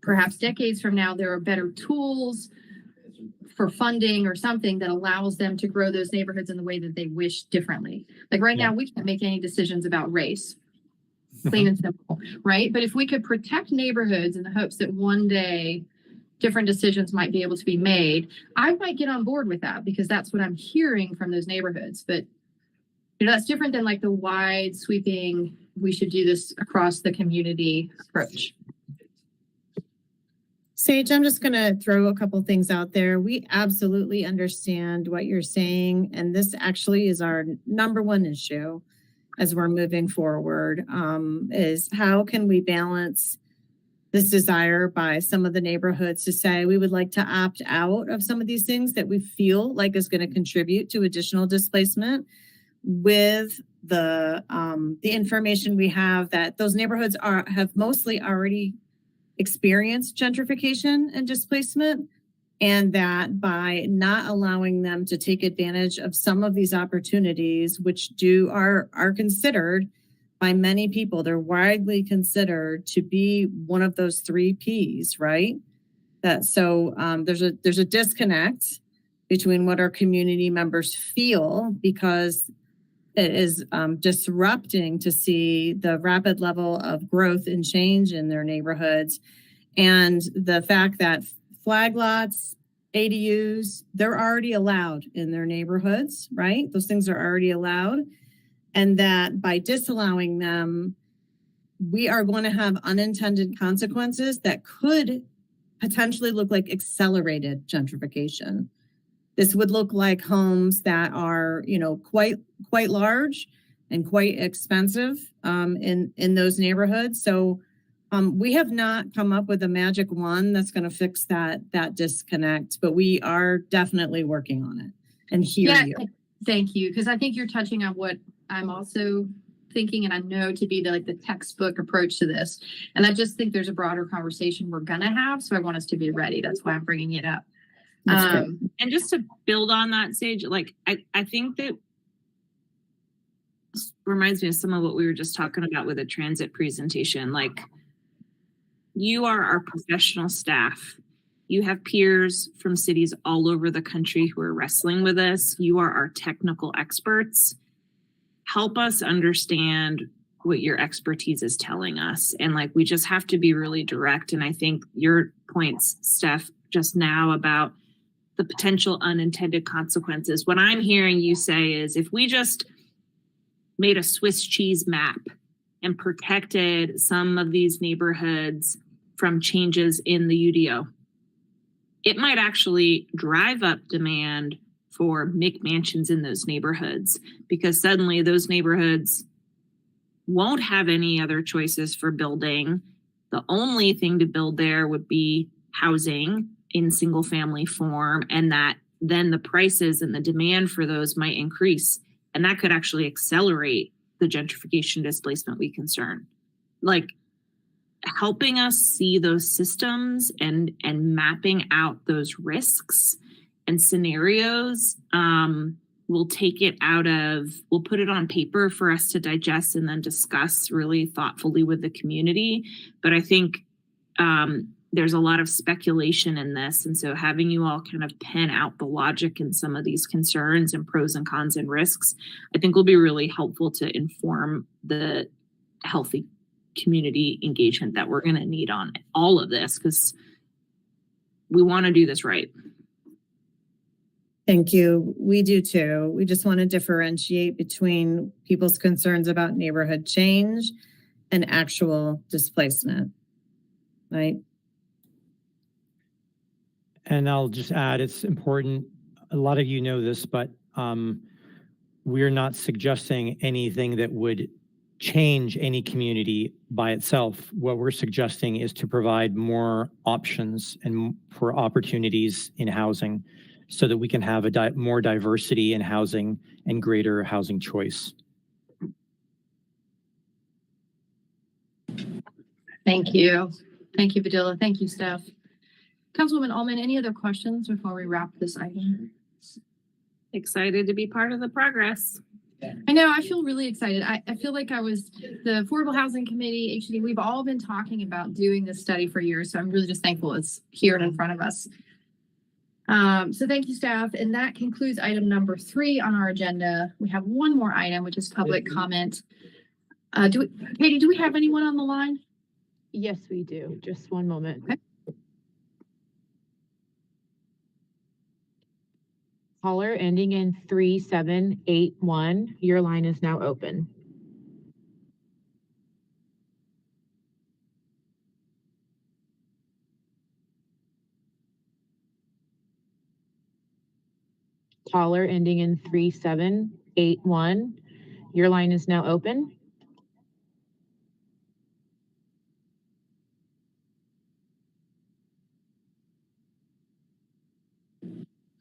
perhaps decades from now there are better tools for funding or something that allows them to grow those neighborhoods in the way that they wish differently. Like right now, we can't make any decisions about race. Plain and simple, right? But if we could protect neighborhoods in the hopes that one day different decisions might be able to be made, I might get on board with that because that's what I'm hearing from those neighborhoods. But that's different than like the wide sweeping, we should do this across the community approach. Sage, I'm just going to throw a couple things out there. We absolutely understand what you're saying, and this actually is our number one issue as we're moving forward, is how can we balance this desire by some of the neighborhoods to say we would like to opt out of some of these things that we feel like is going to contribute to additional displacement with the information we have that those neighborhoods have mostly already experienced gentrification and displacement, and that by not allowing them to take advantage of some of these opportunities, which are considered by many people, they're widely considered to be one of those 3 Ps, right? There's a disconnect between what our community members feel, because it is disrupting to see the rapid level of growth and change in their neighborhoods, and the fact that flag lots, ADUs, they're already allowed in their neighborhoods, right? Those things are already allowed. And that by disallowing them, we are going to have unintended consequences that could potentially look like accelerated gentrification. This would look like homes that are, quite large and quite expensive in those neighborhoods. So we have not come up with a magic wand that's going to fix that disconnect, but we are definitely working on it and hear you. Thank you, because I think you're touching on what I'm also thinking, and I know to be the textbook approach to this. And I just think there's a broader conversation we're going to have, so I want us to be ready. That's why I'm bringing it up. And just to build on that, Sage, I think that this reminds me of some of what we were just talking about with a transit presentation. You are our professional staff. You have peers from cities all over the country who are wrestling with this. You are our technical experts. Help us understand what your expertise is telling us. And we just have to be really direct. And I think your points, Steph, just now about the potential unintended consequences. What I'm hearing you say is if we just made a Swiss cheese map and protected some of these neighborhoods from changes in the UDO, it might actually drive up demand for McMansions in those neighborhoods, because suddenly those neighborhoods won't have any other choices for building. The only thing to build there would be housing in single family form, and that then the prices and the demand for those might increase, and that could actually accelerate the gentrification displacement we concern. Helping us see those systems and mapping out those risks and scenarios, we'll put it on paper for us to digest and then discuss really thoughtfully with the community. But I think there's a lot of speculation in this. And so having you all kind of pen out the logic in some of these concerns and pros and cons and risks, I think will be really helpful to inform the healthy community engagement that we're going to need on all of this, because we want to do this right. Thank you. We do too. We just want to differentiate between people's concerns about neighborhood change and actual displacement, right? And I'll just add, it's important, a lot of you know this, but we're not suggesting anything that would change any community by itself. What we're suggesting is to provide more options and for opportunities in housing so that we can have more diversity in housing and greater housing choice. Thank you. Thank you, Vidila. Thank you, Steph. Councilwoman Ullman, any other questions before we wrap this item? Excited to be part of the progress. I know, I feel really excited. I feel like the Affordable Housing Committee, HUD, we've all been talking about doing this study for years. So I'm really just thankful it's here and in front of us. So thank you, staff. And that concludes item number 3 on our agenda. We have one more item, which is public comment. Katie, do we have anyone on the line? Yes, we do. Just one moment. Okay. Caller ending in 3781. Your line is now open. Caller ending in 3781. Your line is now open.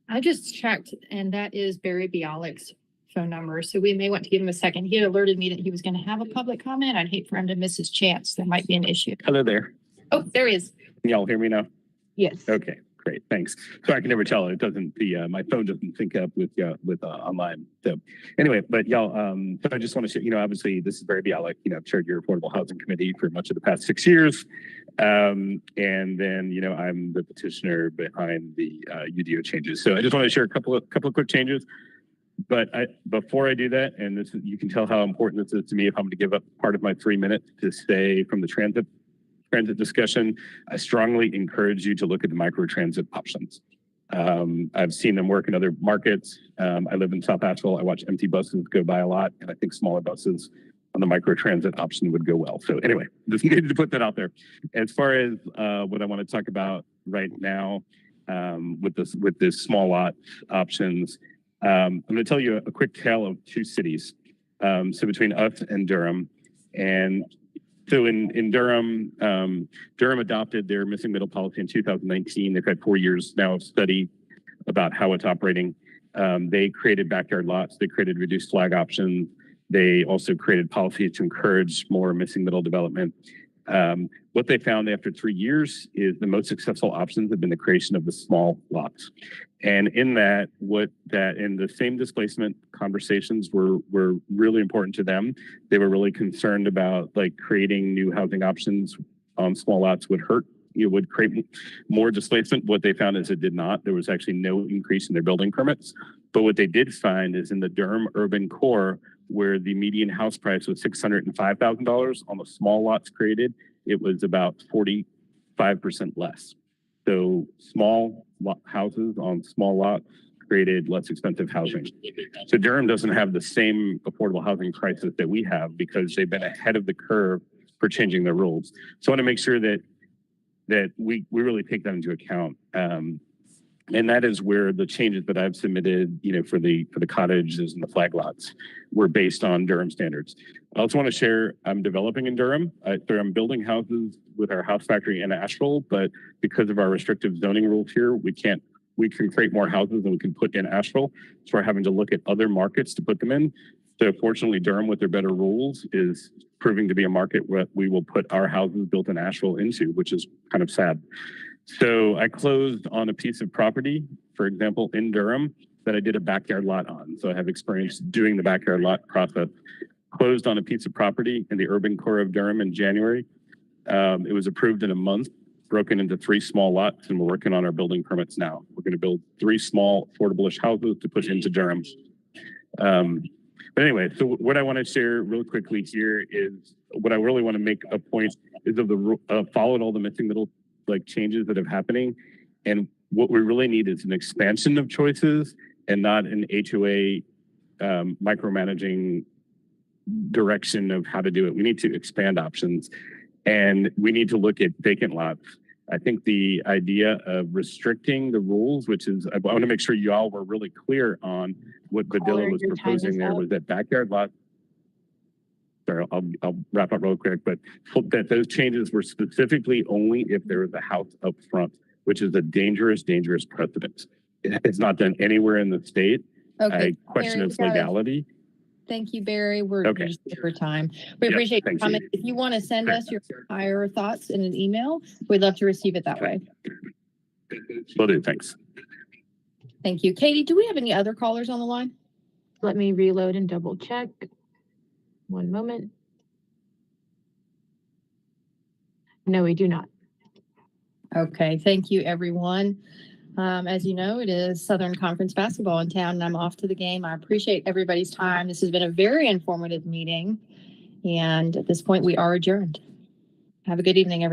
I just checked, and that is Barry Bialik's phone number. So we may want to give him a second. He had alerted me that he was going to have a public comment. I'd hate for him to miss his chance. There might be an issue. Hello there. Oh, there he is. Can y'all hear me now? Yes. Okay, great. Thanks. So I can never tell. It doesn't, my phone doesn't sync up with online. So anyway, but y'all, so I just want to say, obviously this is Barry Bialik, I've chaired your affordable housing committee for much of the past 6 years. And then, I'm the petitioner behind the UDO changes. So I just want to share a couple of quick changes. But before I do that, and this is, you can tell how important this is to me if I'm going to give up part of my 3 minutes to stay from the transit discussion, I strongly encourage you to look at the microtransit options. I've seen them work in other markets. I live in South Asheville. I watch empty buses go by a lot, and I think smaller buses on the microtransit option would go well. So anyway, just needed to put that out there. As far as what I want to talk about right now with this small lot options, I'm going to tell you a quick tale of 2 cities. So between us and Durham, and so in Durham, Durham adopted their missing middle policy in 2019. They've had 4 years now of study about how it's operating. They created backyard lots. They created reduced flag options. They also created policies to encourage more missing middle development. What they found after 3 years is the most successful options have been the creation of the small lots. And in that, in the same displacement conversations were really important to them. They were really concerned about creating new housing options on small lots would hurt. It would create more displacement. What they found is it did not. There was actually no increase in their building permits. But what they did find is in the Durham urban core, where the median house price was $605,000 on the small lots created, it was about 45% less. So small houses on small lots created less expensive housing. So Durham doesn't have the same affordable housing crisis that we have because they've been ahead of the curve for changing their rules. So I want to make sure that we really take that into account. And that is where the changes that I've submitted, for the cottages and the flag lots were based on Durham standards. I also want to share, I'm developing in Durham. I'm building houses with our house factory in Asheville, but because of our restrictive zoning rules here, we can create more houses than we can put in Asheville. So we're having to look at other markets to put them in. So fortunately, Durham with their better rules is proving to be a market where we will put our houses built in Asheville into, which is kind of sad. So I closed on a piece of property, for example, in Durham that I did a backyard lot on. So I have experience doing the backyard lot process. Closed on a piece of property in the urban core of Durham in January. It was approved in a month, broken into 3 small lots, and we're working on our building permits now. We're going to build 3 small affordable-ish houses to put into Durham. But anyway, so what I want to share real quickly here is what I really want to make a point is of followed all the missing middle changes that are happening. And what we really need is an expansion of choices and not an HOA micromanaging direction of how to do it. We need to expand options and we need to look at vacant lots. I think the idea of restricting the rules, which is, I want to make sure you all were really clear on what Badilla was proposing there was that backyard lot. Sorry, I'll wrap up real quick, but that those changes were specifically only if there was a house up front, which is a dangerous precedent. It's not done anywhere in the state. Okay. I question its legality. Thank you, Barry. We're just over time. We appreciate your comment. If you want to send us your entire thoughts in an email, we'd love to receive it that way. Will do. Thanks. Thank you. Katie, do we have any other callers on the line? Let me reload and double check. One moment. No, we do not. Okay. Thank you, everyone. As you know, it is Southern Conference basketball in town, and I'm off to the game. I appreciate everybody's time. This has been a very informative meeting. And at this point, we are adjourned. Have a good evening, everyone.